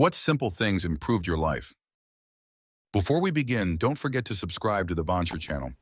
What simple things improved your life? Before we begin, don't forget to subscribe to the Vancher channel.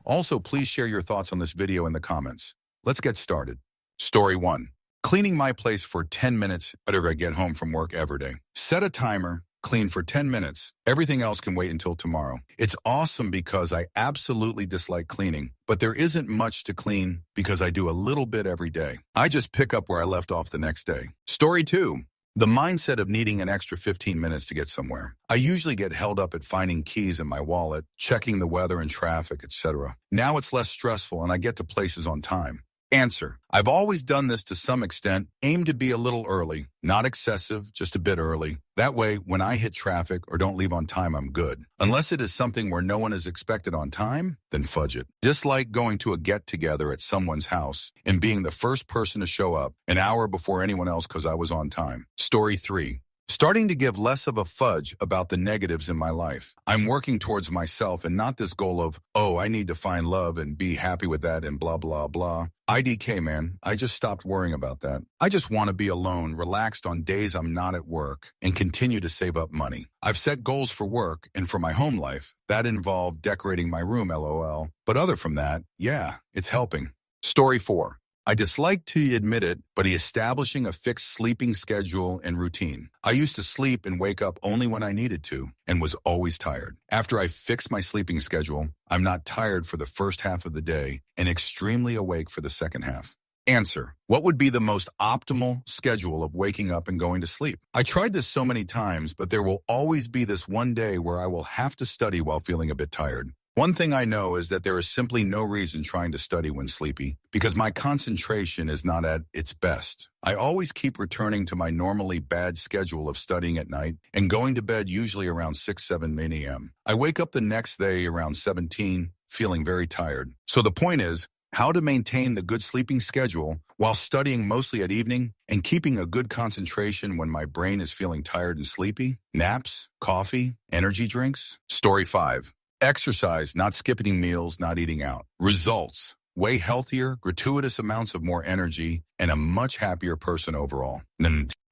Also, please share your thoughts on this video in the comments. Let's get started. Story 1. Cleaning my place for 10 minutes after I get home from work every day. Set a timer, clean for 10 minutes. Everything else can wait until tomorrow. It's awesome because I absolutely dislike cleaning, but there isn't much to clean because I do a little bit every day. I just pick up where I left off the next day. Story 2. The mindset of needing an extra 15 minutes to get somewhere. I usually get held up at finding keys in my wallet, checking the weather and traffic, etc. Now it's less stressful and I get to places on time. Answer. I've always done this to some extent, aim to be a little early, not excessive, just a bit early. That way, when I hit traffic or don't leave on time, I'm good. Unless it is something where no one is expected on time, then fudge it. Dislike going to a get-together at someone's house and being the first person to show up an hour before anyone else because I was on time. Story 3. Starting to give less of a fudge about the negatives in my life. I'm working towards myself and not this goal of, oh, I need to find love and be happy with that and blah, blah, blah. IDK, man. I just stopped worrying about that. I just want to be alone, relaxed on days I'm not at work, and continue to save up money. I've set goals for work and for my home life. That involved decorating my room, LOL. But other from that, yeah, it's helping. Story 4. I dislike to admit it, but establishing a fixed sleeping schedule and routine. I used to sleep and wake up only when I needed to and was always tired. After I fixed my sleeping schedule, I'm not tired for the first half of the day and extremely awake for the second half. Answer. What would be the most optimal schedule of waking up and going to sleep? I tried this so many times, but there will always be this one day where I will have to study while feeling a bit tired. One thing I know is that there is simply no reason trying to study when sleepy because my concentration is not at its best. I always keep returning to my normally bad schedule of studying at night and going to bed usually around 6-7 a.m. I wake up the next day around 17, feeling very tired. So the point is, how to maintain the good sleeping schedule while studying mostly at evening and keeping a good concentration when my brain is feeling tired and sleepy? Naps, coffee, energy drinks? Story 5. Exercise, not skipping meals, not eating out. Results. Way healthier, gratuitous amounts of more energy, and a much happier person overall.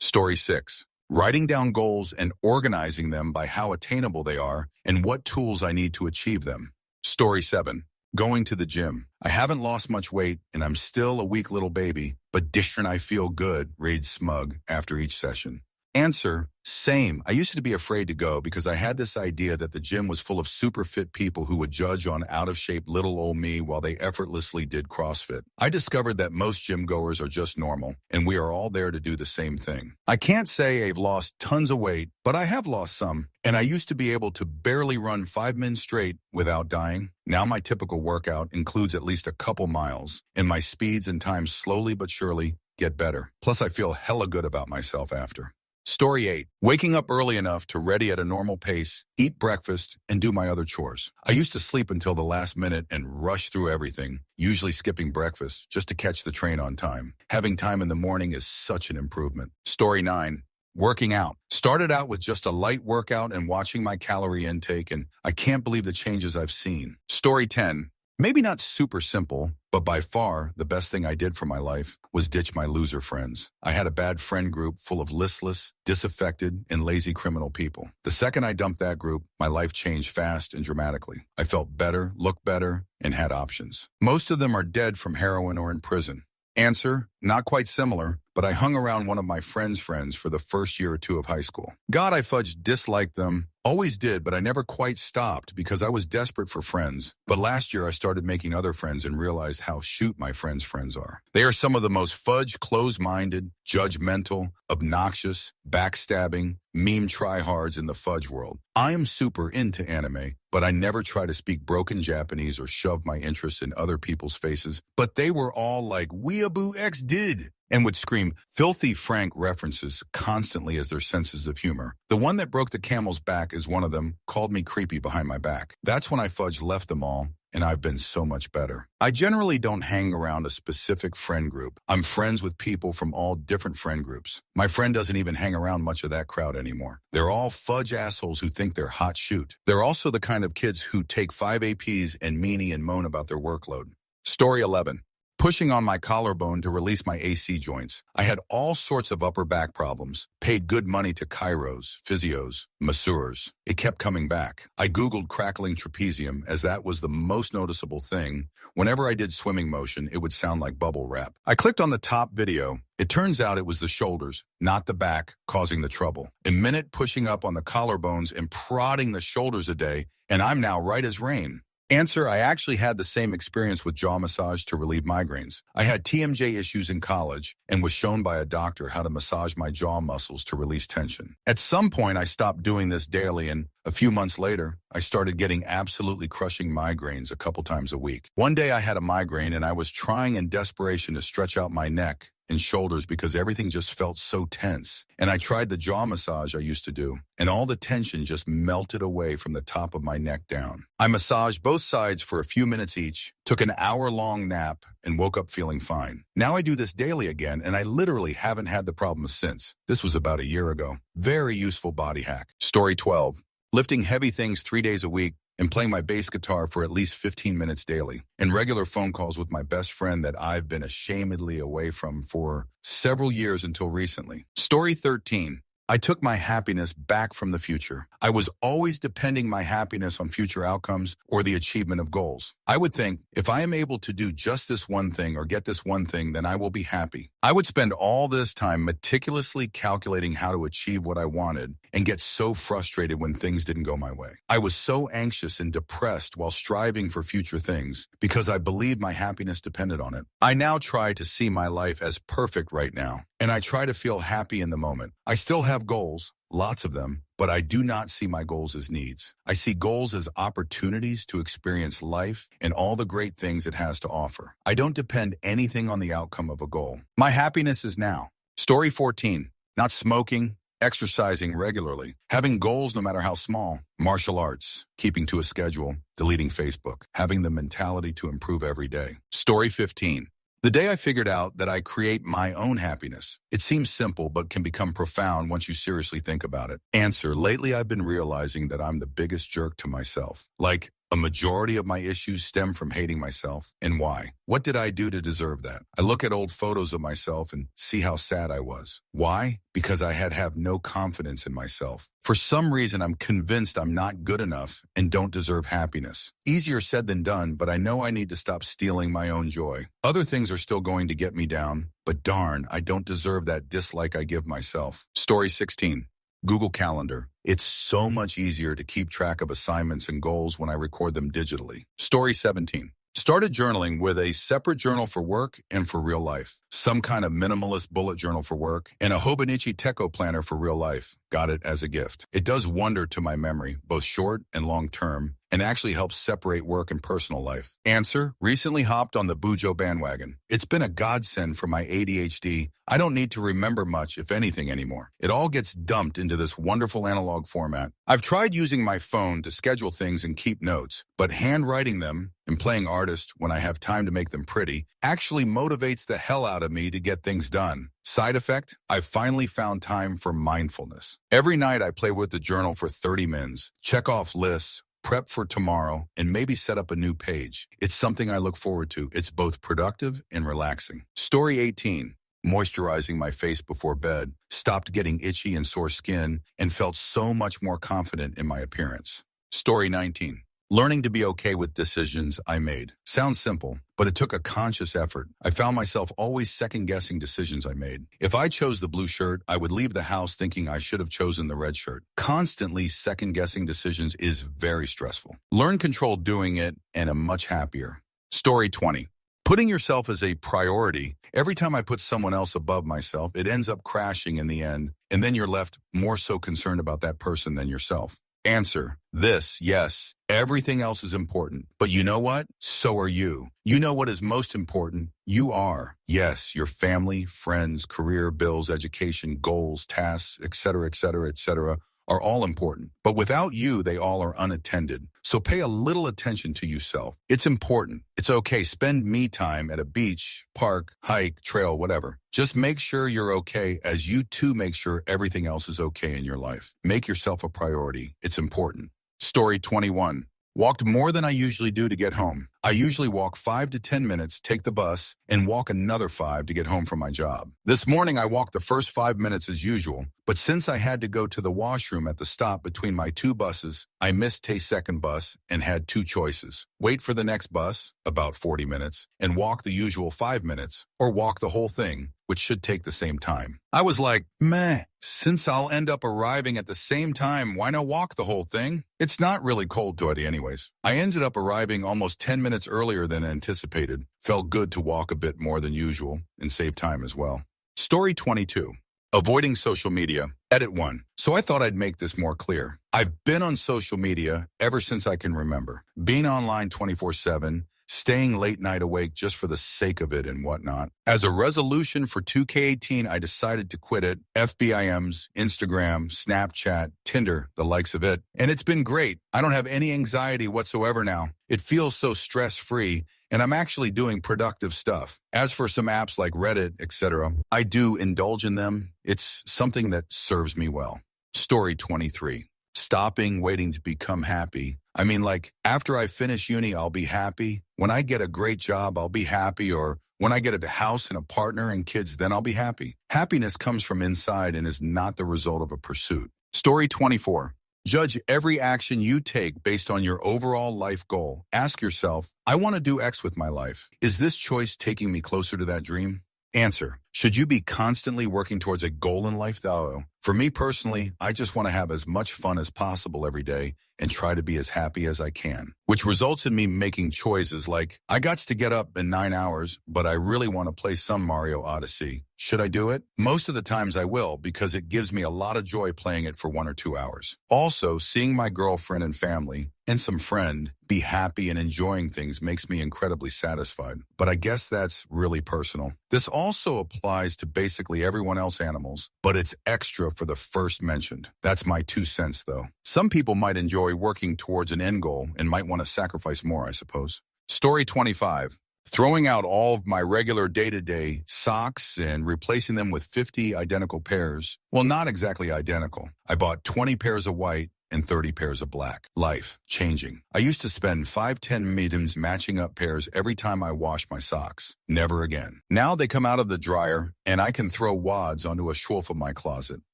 Story 6. Writing down goals and organizing them by how attainable they are and what tools I need to achieve them. Story 7. Going to the gym. I haven't lost much weight and I'm still a weak little baby, but different I feel good, rage smug after each session. Answer, same. I used to be afraid to go because I had this idea that the gym was full of super fit people who would judge on out-of-shape little old me while they effortlessly did CrossFit. I discovered that most gym goers are just normal, and we are all there to do the same thing. I can't say I've lost tons of weight, but I have lost some, and I used to be able to barely run 5 minutes straight without dying. Now my typical workout includes at least a couple miles, and my speeds and times slowly but surely get better. Plus, I feel hella good about myself after. Story 8. Waking up early enough to ready at a normal pace, eat breakfast, and do my other chores. I used to sleep until the last minute and rush through everything, usually skipping breakfast, just to catch the train on time. Having time in the morning is such an improvement. Story 9. Working out. Started out with just a light workout and watching my calorie intake, and I can't believe the changes I've seen. Story 10. Maybe not super simple, but by far the best thing I did for my life was ditch my loser friends. I had a bad friend group full of listless, disaffected, and lazy criminal people. The second I dumped that group, my life changed fast and dramatically. I felt better, looked better, and had options. Most of them are dead from heroin or in prison. Answer, not quite similar, but I hung around one of my friends' friends for the first year or two of high school. God, I fudged disliked them. Always did, but I never quite stopped because I was desperate for friends. But last year I started making other friends and realized how shoot my friends' friends are. They are some of the most fudge, close-minded, judgmental, obnoxious, backstabbing, meme tryhards in the fudge world. I am super into anime, but I never try to speak broken Japanese or shove my interests in other people's faces. But they were all like, Weeaboo X did, and would scream filthy Frank references constantly as their senses of humor. The one that broke the camel's back is one of them, called me creepy behind my back. That's when I fudge left them all, and I've been so much better. I generally don't hang around a specific friend group. I'm friends with people from all different friend groups. My friend doesn't even hang around much of that crowd anymore. They're all fudge assholes who think they're hot shoot. They're also the kind of kids who take 5 APs and meanie and moan about their workload. Story 11. pushing on my collarbone to release my AC joints. I had all sorts of upper back problems, paid good money to chiros, physios, masseurs. It kept coming back. I Googled crackling trapezium as that was the most noticeable thing. Whenever I did swimming motion, it would sound like bubble wrap. I clicked on the top video. It turns out it was the shoulders, not the back, causing the trouble. A minute pushing up on the collarbones and prodding the shoulders a day, and I'm now right as rain. Answer, I actually had the same experience with jaw massage to relieve migraines. I had TMJ issues in college and was shown by a doctor how to massage my jaw muscles to release tension. At some point, I stopped doing this daily, and a few months later, I started getting absolutely crushing migraines a couple times a week. One day I had a migraine and I was trying in desperation to stretch out my neck and shoulders because everything just felt so tense. And I tried the jaw massage I used to do, and all the tension just melted away from the top of my neck down. I massaged both sides for a few minutes each, took an hour-long nap, and woke up feeling fine. Now I do this daily again, and I literally haven't had the problems since. This was about a year ago. Very useful body hack. Story 12. Lifting heavy things 3 days a week and playing my bass guitar for at least 15 minutes daily, and regular phone calls with my best friend that I've been ashamedly away from for several years until recently. Story 13. I took my happiness back from the future. I was always depending my happiness on future outcomes or the achievement of goals. I would think, if I am able to do just this one thing or get this one thing, then I will be happy. I would spend all this time meticulously calculating how to achieve what I wanted and get so frustrated when things didn't go my way. I was so anxious and depressed while striving for future things because I believed my happiness depended on it. I now try to see my life as perfect right now, and I try to feel happy in the moment. I still have goals, lots of them, but I do not see my goals as needs. I see goals as opportunities to experience life and all the great things it has to offer. I don't depend anything on the outcome of a goal. My happiness is now. Story 14. Not smoking, exercising regularly, having goals no matter how small, martial arts, keeping to a schedule, deleting Facebook, having the mentality to improve every day. Story 15. The day I figured out that I create my own happiness. It seems simple, but can become profound once you seriously think about it. Answer, lately I've been realizing that I'm the biggest jerk to myself. Like, a majority of my issues stem from hating myself. And why? What did I do to deserve that? I look at old photos of myself and see how sad I was. Why? Because I have no confidence in myself. For some reason, I'm convinced I'm not good enough and don't deserve happiness. Easier said than done, but I know I need to stop stealing my own joy. Other things are still going to get me down, but darn, I don't deserve that dislike I give myself. Story 16. Google Calendar. It's so much easier to keep track of assignments and goals when I record them digitally. Story 17. Started journaling with a separate journal for work and for real life. Some kind of minimalist bullet journal for work and a Hobonichi Techo planner for real life. Got it as a gift. It does wonder to my memory, both short and long term, and actually helps separate work and personal life. Answer, recently hopped on the Bujo bandwagon. It's been a godsend for my ADHD. I don't need to remember much, if anything, anymore. It all gets dumped into this wonderful analog format. I've tried using my phone to schedule things and keep notes, but handwriting them and playing artist when I have time to make them pretty actually motivates the hell out of me to get things done. Side effect, I've finally found time for mindfulness. Every night I play with the journal for 30 minutes, check off lists, prep for tomorrow, and maybe set up a new page. It's something I look forward to. It's both productive and relaxing. Story 18. Moisturizing my face before bed, stopped getting itchy and sore skin, and felt so much more confident in my appearance. Story 19. Learning to be okay with decisions I made. Sounds simple, but it took a conscious effort. I found myself always second-guessing decisions I made. If I chose the blue shirt, I would leave the house thinking I should have chosen the red shirt. Constantly second-guessing decisions is very stressful. Learn control doing it, and I'm much happier. Story 20. Putting yourself as a priority. Every time I put someone else above myself, it ends up crashing in the end, and then you're left more so concerned about that person than yourself. Answer, this, yes, everything else is important. But you know what? So are you. You know what is most important? You are. Yes, your family, friends, career, bills, education, goals, tasks, etc., etc., etc., are all important. But without you, they all are unattended. So pay a little attention to yourself. It's important. It's okay. Spend me time at a beach, park, hike, trail, whatever. Just make sure you're okay as you too make sure everything else is okay in your life. Make yourself a priority. It's important. Story 21. Walked more than I usually do to get home. I usually walk 5 to 10 minutes, take the bus, and walk another 5 to get home from my job. This morning, I walked the first 5 minutes as usual, but since I had to go to the washroom at the stop between my 2 buses, I missed a second bus and had 2 choices. Wait for the next bus, about 40 minutes, and walk the usual 5 minutes, or walk the whole thing, which should take the same time. I was like, meh, since I'll end up arriving at the same time, why not walk the whole thing? It's not really cold today anyways. I ended up arriving almost 10 minutes earlier than anticipated. Felt good to walk a bit more than usual and save time as well. Story 22. Avoiding social media. Edit 1. So I thought I'd make this more clear. I've been on social media ever since I can remember. Being online 24/7, staying late night awake just for the sake of it and whatnot. As a resolution for 2K18, I decided to quit it. FBIMs, Instagram, Snapchat, Tinder, the likes of it. And it's been great. I don't have any anxiety whatsoever now. It feels so stress-free, and I'm actually doing productive stuff. As for some apps like Reddit, etc., I do indulge in them. It's something that serves me well. Story 23. Stopping waiting to become happy. I mean, like, after I finish uni, I'll be happy. When I get a great job, I'll be happy. Or when I get a house and a partner and kids, then I'll be happy. Happiness comes from inside and is not the result of a pursuit. Story 24. Judge every action you take based on your overall life goal. Ask yourself, I want to do X with my life. Is this choice taking me closer to that dream? Answer. Should you be constantly working towards a goal in life, though? For me personally, I just want to have as much fun as possible every day and try to be as happy as I can, which results in me making choices like, I got to get up in 9 hours, but I really want to play some Mario Odyssey. Should I do it? Most of the times I will, because it gives me a lot of joy playing it for 1 or 2 hours. Also, seeing my girlfriend and family and some friend be happy and enjoying things makes me incredibly satisfied. But I guess that's really personal. This also applies to basically everyone else animals, but it's extra for the first mentioned. That's my 2 cents, though. Some people might enjoy working towards an end goal and might want to sacrifice more, I suppose. Story 25. Throwing out all of my regular day-to-day socks and replacing them with 50 identical pairs. Well, not exactly identical. I bought 20 pairs of white and 30 pairs of black. Life changing. I used to spend 5-10 mediums matching up pairs every time I washed my socks. Never again. Now they come out of the dryer and I can throw wads onto a shelf of my closet.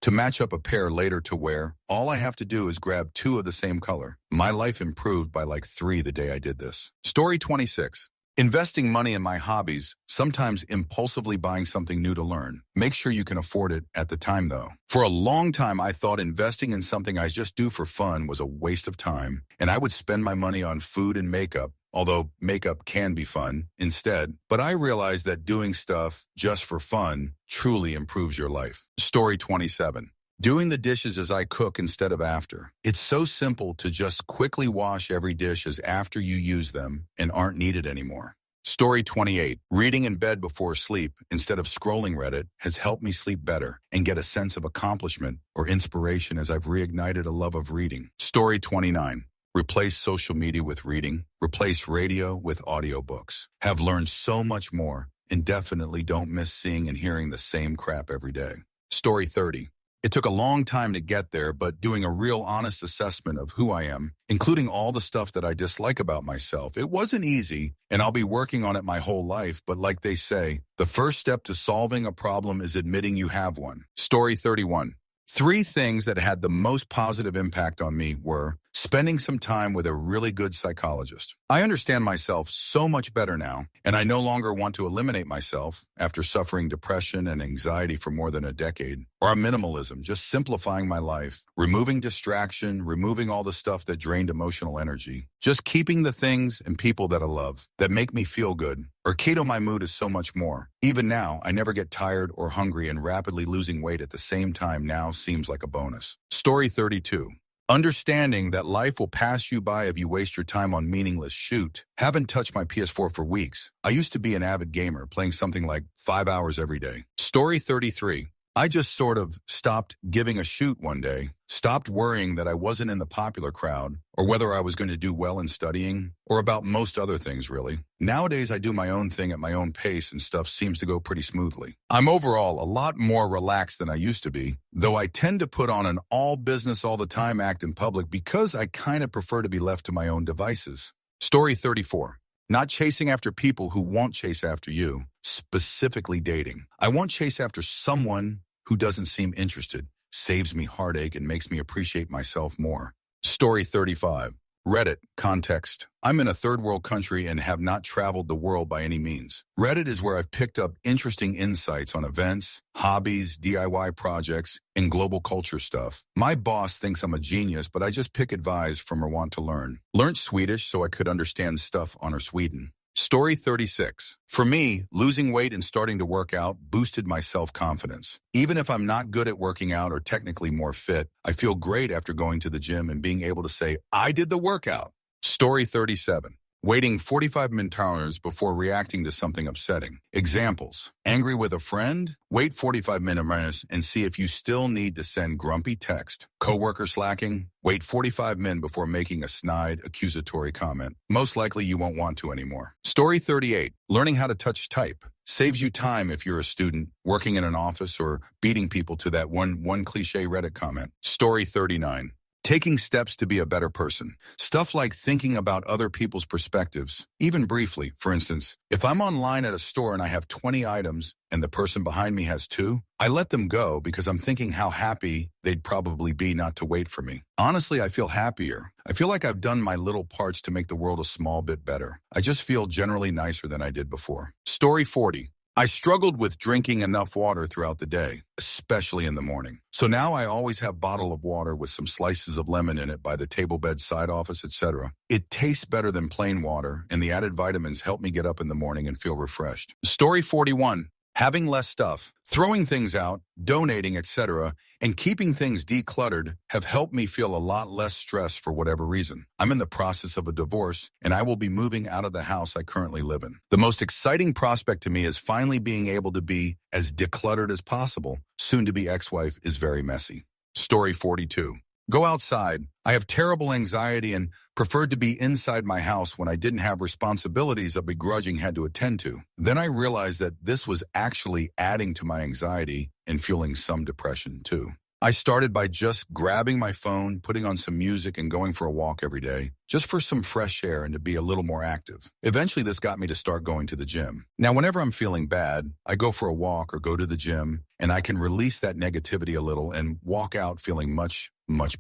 To match up a pair later to wear, all I have to do is grab 2 of the same color. My life improved by like 3 the day I did this. Story 26. Investing money in my hobbies, sometimes impulsively buying something new to learn. Make sure you can afford it at the time, though. For a long time, I thought investing in something I just do for fun was a waste of time, and I would spend my money on food and makeup, although makeup can be fun, instead. But I realized that doing stuff just for fun truly improves your life. Story 27. Doing the dishes as I cook instead of after. It's so simple to just quickly wash every dish as after you use them and aren't needed anymore. Story 28. Reading in bed before sleep instead of scrolling Reddit has helped me sleep better and get a sense of accomplishment or inspiration as I've reignited a love of reading. Story 29. Replace social media with reading. Replace radio with audiobooks. Have learned so much more and definitely don't miss seeing and hearing the same crap every day. Story 30. It took a long time to get there, but doing a real honest assessment of who I am, including all the stuff that I dislike about myself, it wasn't easy, and I'll be working on it my whole life, but like they say, the first step to solving a problem is admitting you have one. Story 31. 3 things that had the most positive impact on me were spending some time with a really good psychologist. I understand myself so much better now, and I no longer want to eliminate myself after suffering depression and anxiety for more than a decade. Or minimalism, just simplifying my life, removing distraction, removing all the stuff that drained emotional energy, just keeping the things and people that I love, that make me feel good. Or keto my mood is so much more. Even now, I never get tired or hungry, and rapidly losing weight at the same time now seems like a bonus. Story 32. Understanding that life will pass you by if you waste your time on meaningless shoot. Haven't touched my PS4 for weeks. I used to be an avid gamer, playing something like 5 hours every day. Story 33. I just sort of stopped giving a shoot one day, stopped worrying that I wasn't in the popular crowd, or whether I was going to do well in studying, or about most other things, really. Nowadays, I do my own thing at my own pace and stuff seems to go pretty smoothly. I'm overall a lot more relaxed than I used to be, though I tend to put on an all business all the time act in public because I kind of prefer to be left to my own devices. Story 34. Not chasing after people who won't chase after you, specifically dating. I won't chase after someone who doesn't seem interested, saves me heartache and makes me appreciate myself more. Story 35. Reddit, context. I'm in a third world country and have not traveled the world by any means. Reddit is where I've picked up interesting insights on events, hobbies, DIY projects, and global culture stuff. My boss thinks I'm a genius, but I just pick advice from her want to learn. Learned Swedish so I could understand stuff on her Sweden. Story 36. For me, losing weight and starting to work out boosted my self-confidence. Even if I'm not good at working out or technically more fit, I feel great after going to the gym and being able to say, I did the workout. Story 37. Waiting 45 minutes before reacting to something upsetting. Examples. Angry with a friend? Wait 45 minutes and see if you still need to send grumpy text. Coworker slacking? Wait 45 minutes before making a snide, accusatory comment. Most likely you won't want to anymore. Story 38. Learning how to touch type. Saves you time if you're a student, working in an office, or beating people to that one cliche Reddit comment. Story 39. Taking steps to be a better person. Stuff like thinking about other people's perspectives, even briefly. For instance, if I'm online at a store and I have 20 items and the person behind me has 2, I let them go because I'm thinking how happy they'd probably be not to wait for me. Honestly, I feel happier. I feel like I've done my little parts to make the world a small bit better. I just feel generally nicer than I did before. Story 40. I struggled with drinking enough water throughout the day, especially in the morning. So now I always have a bottle of water with some slices of lemon in it by the table bedside office, etc. It tastes better than plain water, and the added vitamins help me get up in the morning and feel refreshed. Story 41. Having less stuff, throwing things out, donating, etc., and keeping things decluttered have helped me feel a lot less stress for whatever reason. I'm in the process of a divorce, and I will be moving out of the house I currently live in. The most exciting prospect to me is finally being able to be as decluttered as possible. Soon-to-be ex-wife is very messy. Story 42. Go outside. I have terrible anxiety and preferred to be inside my house when I didn't have responsibilities I begrudging had to attend to. Then I realized that this was actually adding to my anxiety and fueling some depression too. I started by just grabbing my phone, putting on some music, and going for a walk every day, just for some fresh air and to be a little more active. Eventually, this got me to start going to the gym. Now, whenever I'm feeling bad, I go for a walk or go to the gym, and I can release that negativity a little and walk out feeling much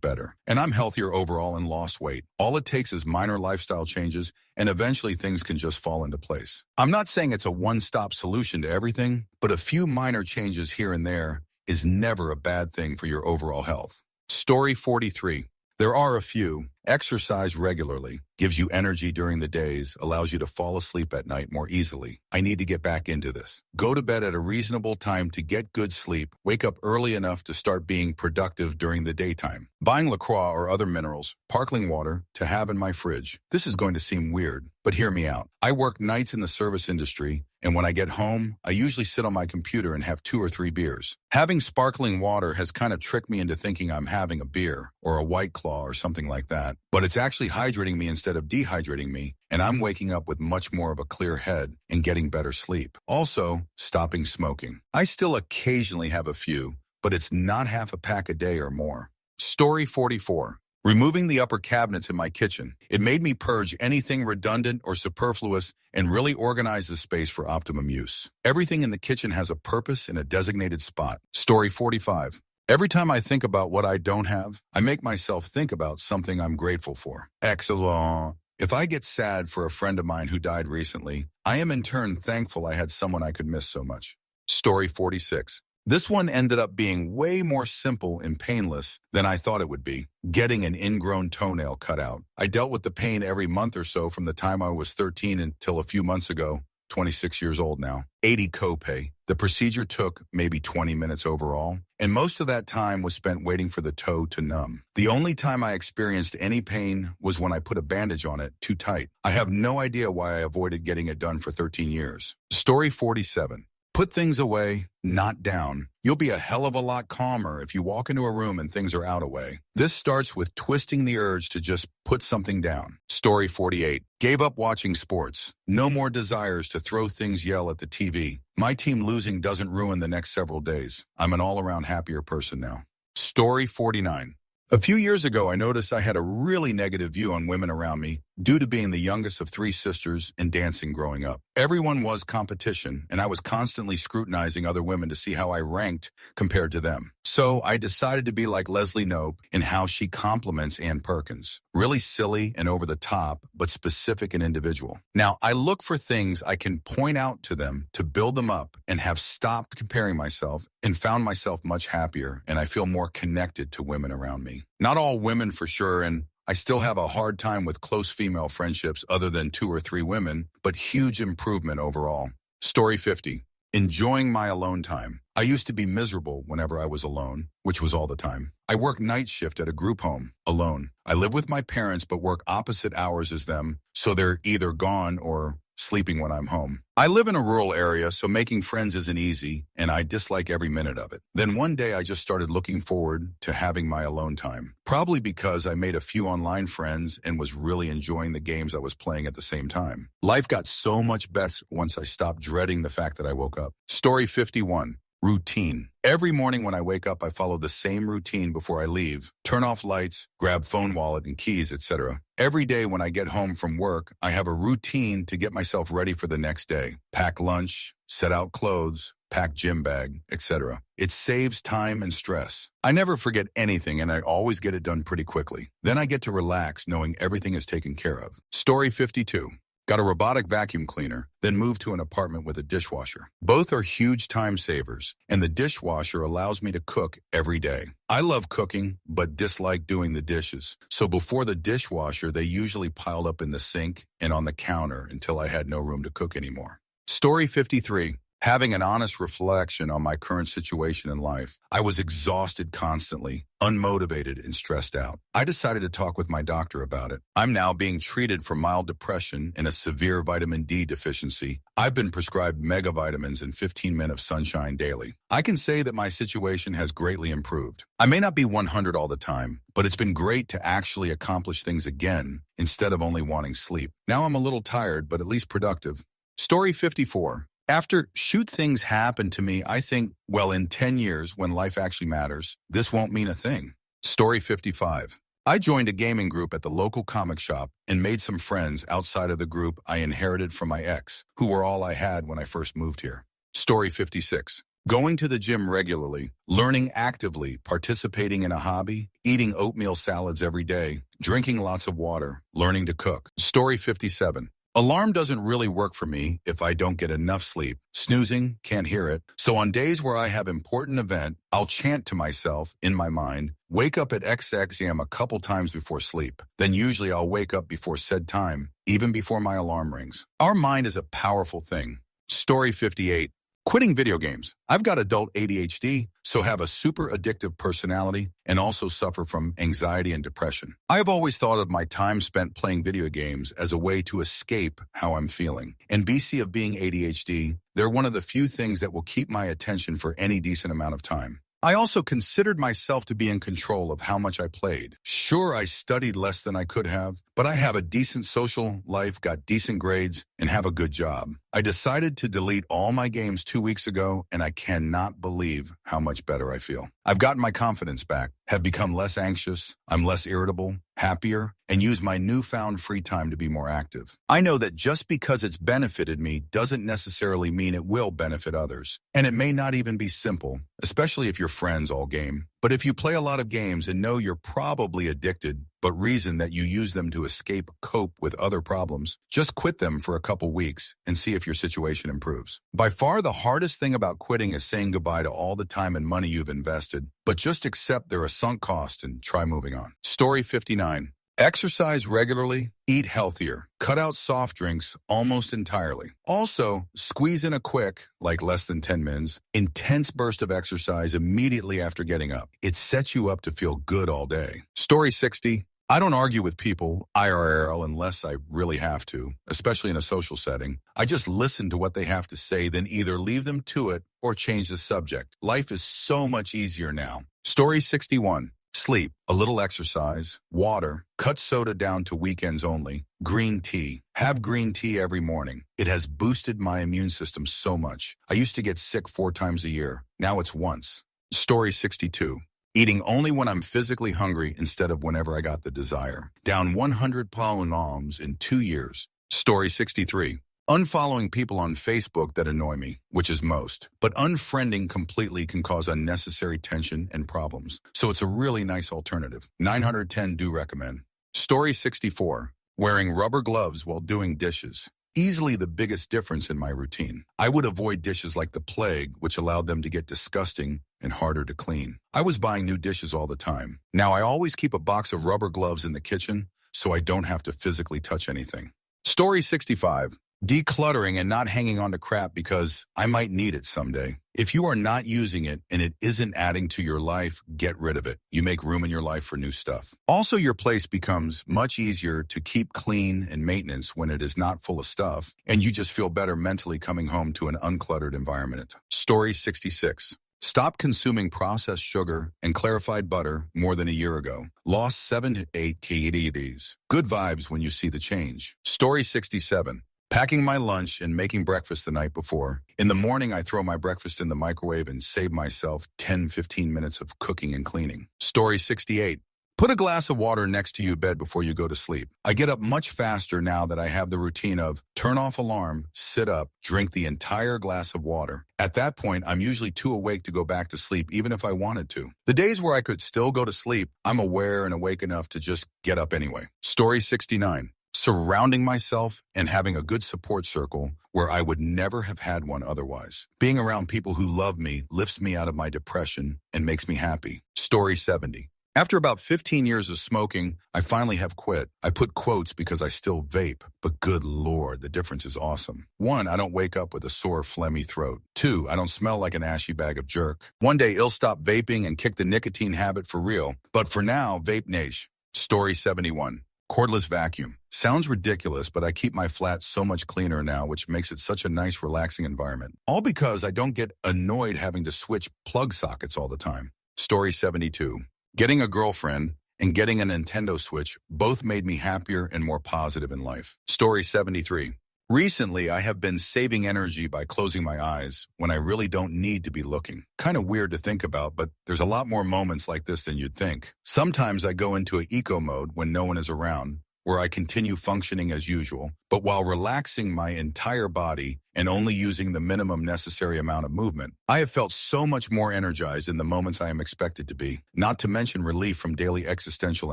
better. And I'm healthier overall and lost weight. All it takes is minor lifestyle changes, and eventually things can just fall into place. I'm not saying it's a one-stop solution to everything, but a few minor changes here and there is never a bad thing for your overall health. Story 43. There are a few. Exercise regularly, gives you energy during the days, allows you to fall asleep at night more easily. I need to get back into this. Go to bed at a reasonable time to get good sleep. Wake up early enough to start being productive during the daytime. Buying LaCroix or other minerals, sparkling water to have in my fridge. This is going to seem weird, but hear me out. I work nights in the service industry, and when I get home, I usually sit on my computer and have 2 or 3 beers. Having sparkling water has kind of tricked me into thinking I'm having a beer or a White Claw or something like that. But it's actually hydrating me instead of dehydrating me, and I'm waking up with much more of a clear head and getting better sleep. Also, stopping smoking. I still occasionally have a few, but it's not half a pack a day or more. Story 44. Removing the upper cabinets in my kitchen. It made me purge anything redundant or superfluous and really organize the space for optimum use. Everything in the kitchen has a purpose in a designated spot. Story 45. Every time I think about what I don't have, I make myself think about something I'm grateful for. Excellent. If I get sad for a friend of mine who died recently, I am in turn thankful I had someone I could miss so much. Story 46. This one ended up being way more simple and painless than I thought it would be. Getting an ingrown toenail cut out. I dealt with the pain every month or so from the time I was 13 until a few months ago. 26 years old now. 80 copay. The procedure took maybe 20 minutes overall, and most of that time was spent waiting for the toe to numb. The only time I experienced any pain was when I put a bandage on it too tight. I have no idea why I avoided getting it done for 13 years. Story 47. Put things away, not down. You'll be a hell of a lot calmer if you walk into a room and things are out of way. This starts with twisting the urge to just put something down. Story 48. Gave up watching sports. No more desires to throw things, yell at the TV. My team losing doesn't ruin the next several days. I'm an all-around happier person now. Story 49. A few years ago, I noticed I had a really negative view on women around me due to being the youngest of 3 sisters and dancing growing up. Everyone was competition, and I was constantly scrutinizing other women to see how I ranked compared to them. So I decided to be like Leslie Knope in how she compliments Ann Perkins. Really silly and over the top, but specific and individual. Now, I look for things I can point out to them to build them up and have stopped comparing myself and found myself much happier, and I feel more connected to women around me. Not all women for sure, and I still have a hard time with close female friendships other than 2 or 3 women, but huge improvement overall. Story 50. Enjoying my alone time. I used to be miserable whenever I was alone, which was all the time. I work night shift at a group home, alone. I live with my parents but work opposite hours as them, so they're either gone or sleeping when I'm home. I live in a rural area, so making friends isn't easy, and I dislike every minute of it. Then one day I just started looking forward to having my alone time. Probably because I made a few online friends and was really enjoying the games I was playing at the same time. Life got so much better once I stopped dreading the fact that I woke up. Story 51. Routine. Every morning when I wake up, I follow the same routine before I leave. Turn off lights, grab phone, wallet, and keys, etc. Every day when I get home from work, I have a routine to get myself ready for the next day. Pack lunch, set out clothes, pack gym bag, etc. It saves time and stress. I never forget anything, and I always get it done pretty quickly. Then I get to relax knowing everything is taken care of. Story 52. Got a robotic vacuum cleaner, then moved to an apartment with a dishwasher. Both are huge time savers, and the dishwasher allows me to cook every day. I love cooking, but dislike doing the dishes. So before the dishwasher, they usually piled up in the sink and on the counter until I had no room to cook anymore. Story 53. Having an honest reflection on my current situation in life. I was exhausted constantly, unmotivated, and stressed out. I decided to talk with my doctor about it. I'm now being treated for mild depression and a severe vitamin D deficiency. I've been prescribed mega vitamins and 15 minutes of sunshine daily. I can say that my situation has greatly improved. I may not be 100 all the time, but it's been great to actually accomplish things again instead of only wanting sleep. Now I'm a little tired, but at least productive. Story 54. After things happen to me, I think, well, in 10 years, when life actually matters, this won't mean a thing. Story 55. I joined a gaming group at the local comic shop and made some friends outside of the group I inherited from my ex, who were all I had when I first moved here. Story 56. Going to the gym regularly, learning actively, participating in a hobby, eating oatmeal salads every day, drinking lots of water, learning to cook. Story 57. Alarm doesn't really work for me if I don't get enough sleep. Snoozing, can't hear it. So on days where I have important event, I'll chant to myself in my mind, wake up at XXAM a couple times before sleep. Then usually I'll wake up before said time, even before my alarm rings. Our mind is a powerful thing. Story 58. Quitting video games. I've got adult ADHD, so have a super addictive personality and also suffer from anxiety and depression. I have always thought of my time spent playing video games as a way to escape how I'm feeling. And BC of being ADHD, they're one of the few things that will keep my attention for any decent amount of time. I also considered myself to be in control of how much I played. Sure, I studied less than I could have, but I have a decent social life, got decent grades, and have a good job. I decided to delete all my games 2 weeks ago, and I cannot believe how much better I feel. I've gotten my confidence back, have become less anxious, I'm less irritable, happier, and use my newfound free time to be more active. I know that just because it's benefited me doesn't necessarily mean it will benefit others. And it may not even be simple, especially if your friends all game. But if you play a lot of games and know you're probably addicted, but reason that you use them to escape, cope with other problems, just quit them for a couple weeks and see if your situation improves. By far the hardest thing about quitting is saying goodbye to all the time and money you've invested, but just accept they're a sunk cost and try moving on. Story 59. Exercise regularly, eat healthier, cut out soft drinks almost entirely. Also, squeeze in a quick, like less than 10 minutes, intense burst of exercise immediately after getting up. It sets you up to feel good all day. Story 60. I don't argue with people IRL unless I really have to, especially in a social setting. I just listen to what they have to say, then either leave them to it or change the subject. Life is so much easier now. Story 61. Sleep, a little exercise, water, cut soda down to weekends only, green tea. Have green tea every morning. It has boosted my immune system so much. I used to get sick 4 times a year. Now it's once. Story 62. Eating only when I'm physically hungry instead of whenever I got the desire. Down 100 pounds in 2 years. Story 63. Unfollowing people on Facebook that annoy me, which is most. But unfriending completely can cause unnecessary tension and problems. So it's a really nice alternative. 910 do recommend. Story 64. Wearing rubber gloves while doing dishes. Easily the biggest difference in my routine. I would avoid dishes like the plague, which allowed them to get disgusting and harder to clean. I was buying new dishes all the time. Now I always keep a box of rubber gloves in the kitchen so I don't have to physically touch anything. Story 65. Decluttering and not hanging on to crap because I might need it someday. If you are not using it and it isn't adding to your life, get rid of it. You make room in your life for new stuff. Also, your place becomes much easier to keep clean and maintenance when it is not full of stuff, and you just feel better mentally coming home to an uncluttered environment. Story 66. Stop consuming processed sugar and clarified butter more than a year ago. Lost 7 to 8 kgs. Good vibes when you see the change. Story 67. Packing my lunch and making breakfast the night before. In the morning, I throw my breakfast in the microwave and save myself 10-15 minutes of cooking and cleaning. Story 68. Put a glass of water next to your bed before you go to sleep. I get up much faster now that I have the routine of turn off alarm, sit up, drink the entire glass of water. At that point, I'm usually too awake to go back to sleep even if I wanted to. The days where I could still go to sleep, I'm aware and awake enough to just get up anyway. Story 69. Surrounding myself and having a good support circle where I would never have had one otherwise. Being around people who love me lifts me out of my depression and makes me happy. Story 70. After about 15 years of smoking, I finally have quit. I put quotes because I still vape, but good Lord, the difference is awesome. 1, I don't wake up with a sore, phlegmy throat. 2, I don't smell like an ashy bag of jerk. One day, I'll stop vaping and kick the nicotine habit for real. But for now, vape nation. Story 71. Cordless vacuum. Sounds ridiculous, but I keep my flat so much cleaner now, which makes it such a nice, relaxing environment. All because I don't get annoyed having to switch plug sockets all the time. Story 72. Getting a girlfriend and getting a Nintendo Switch both made me happier and more positive in life. Story 73. Recently, I have been saving energy by closing my eyes when I really don't need to be looking. Kind of weird to think about, but there's a lot more moments like this than you'd think. Sometimes I go into an eco mode when no one is around, where I continue functioning as usual, but while relaxing my entire body and only using the minimum necessary amount of movement. I have felt so much more energized in the moments I am expected to be, not to mention relief from daily existential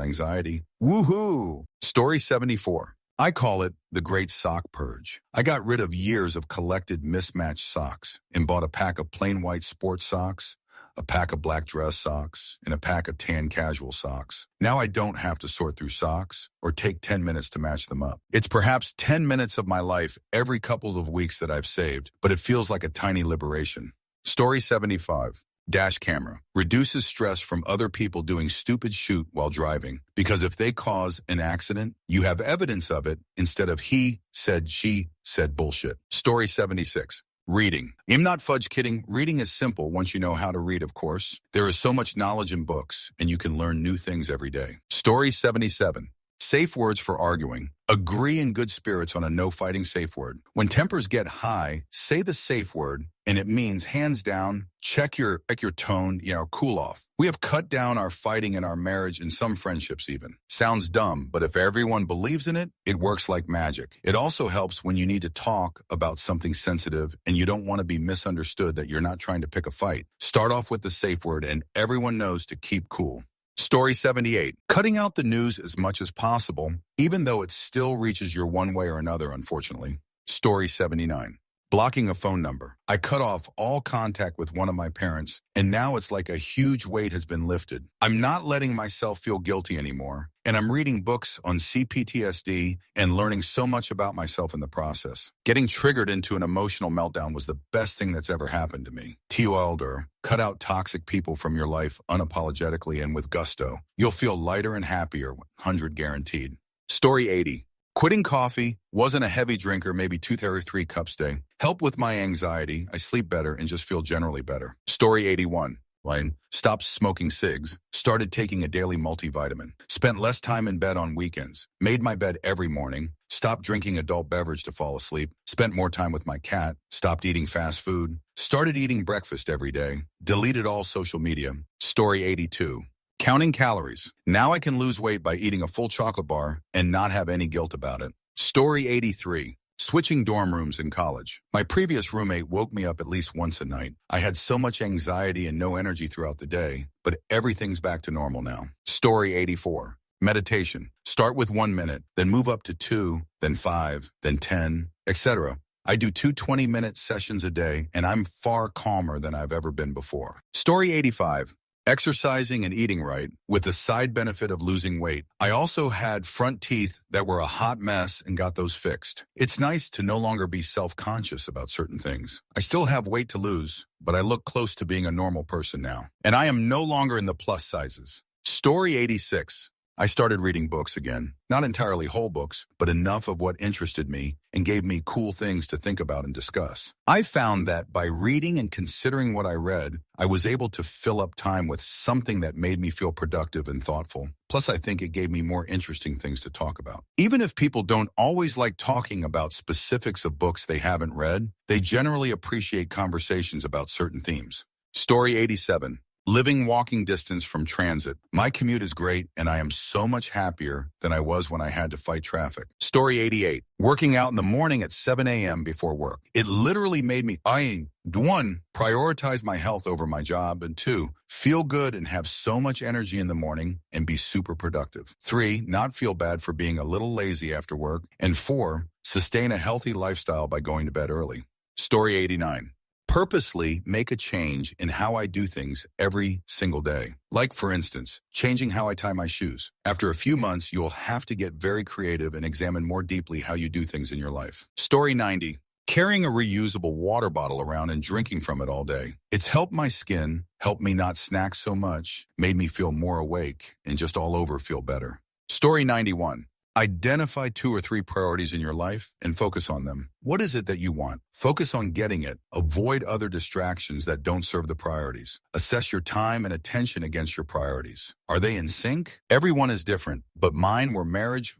anxiety. Woohoo! Story 74. I call it the Great Sock Purge. I got rid of years of collected mismatched socks and bought a pack of plain white sports socks, a pack of black dress socks, and a pack of tan casual socks. Now I don't have to sort through socks or take 10 minutes to match them up. It's perhaps 10 minutes of my life every couple of weeks that I've saved, but it feels like a tiny liberation. Story 75. Dash camera. Reduces stress from other people doing stupid shoot while driving, because if they cause an accident, you have evidence of it instead of he said, she said bullshit. Story 76. Reading. I'm not fudge kidding. Reading is simple once you know how to read, of course. There is so much knowledge in books, and you can learn new things every day. Story 77. Safe words for arguing. Agree in good spirits on a no-fighting safe word. When tempers get high, say the safe word, and it means hands down, check your tone, cool off. We have cut down our fighting in our marriage and some friendships even. Sounds dumb, but if everyone believes in it, it works like magic. It also helps when you need to talk about something sensitive and you don't want to be misunderstood that you're not trying to pick a fight. Start off with the safe word and everyone knows to keep cool. Story 78. Cutting out the news as much as possible, even though it still reaches you one way or another, unfortunately. Story 79. Blocking a phone number. I cut off all contact with one of my parents, and now it's like a huge weight has been lifted. I'm not letting myself feel guilty anymore, and I'm reading books on CPTSD and learning so much about myself in the process. Getting triggered into an emotional meltdown was the best thing that's ever happened to me. T. Wilder, cut out toxic people from your life unapologetically and with gusto. You'll feel lighter and happier, 100 guaranteed. Story 80. Quitting coffee, wasn't a heavy drinker, maybe 2 or 3 cups a day. Helped with my anxiety, I sleep better and just feel generally better. Story 81. Stopped smoking cigs, started taking a daily multivitamin, spent less time in bed on weekends, made my bed every morning, stopped drinking adult beverage to fall asleep, spent more time with my cat, stopped eating fast food, started eating breakfast every day, deleted all social media. Story 82. Counting calories. Now I can lose weight by eating a full chocolate bar and not have any guilt about it. Story 83. Switching dorm rooms in college. My previous roommate woke me up at least once a night. I had so much anxiety and no energy throughout the day, but everything's back to normal now. Story 84. Meditation. Start with 1 minute, then move up to 2, then 5, then 10, etc. I do 2 20-minute sessions a day, and I'm far calmer than I've ever been before. Story 85. Exercising and eating right, with the side benefit of losing weight. I also had front teeth that were a hot mess and got those fixed. It's nice to no longer be self-conscious about certain things. I still have weight to lose, but I look close to being a normal person now. And I am no longer in the plus sizes. Story 86. I started reading books again. Not entirely whole books, but enough of what interested me and gave me cool things to think about and discuss. I found that by reading and considering what I read, I was able to fill up time with something that made me feel productive and thoughtful. Plus, I think it gave me more interesting things to talk about. Even if people don't always like talking about specifics of books they haven't read, they generally appreciate conversations about certain themes. Story 87. Living walking distance from transit. My commute is great, and I am so much happier than I was when I had to fight traffic. Story 88. Working out in the morning at 7 a.m. before work. It literally made me, 1, prioritize my health over my job, and 2, feel good and have so much energy in the morning and be super productive. 3, not feel bad for being a little lazy after work. And 4, sustain a healthy lifestyle by going to bed early. Story 89. Purposely make a change in how I do things every single day. Like, for instance, changing how I tie my shoes. After a few months, you'll have to get very creative and examine more deeply how you do things in your life. Story 90. Carrying a reusable water bottle around and drinking from it all day. It's helped my skin, helped me not snack so much, made me feel more awake, and just all over feel better. Story 91. Identify 2 or 3 priorities in your life and focus on them. What is it that you want? Focus on getting it. Avoid other distractions that don't serve the priorities. Assess your time and attention against your priorities. Are they in sync? Everyone is different, but mine were marriage,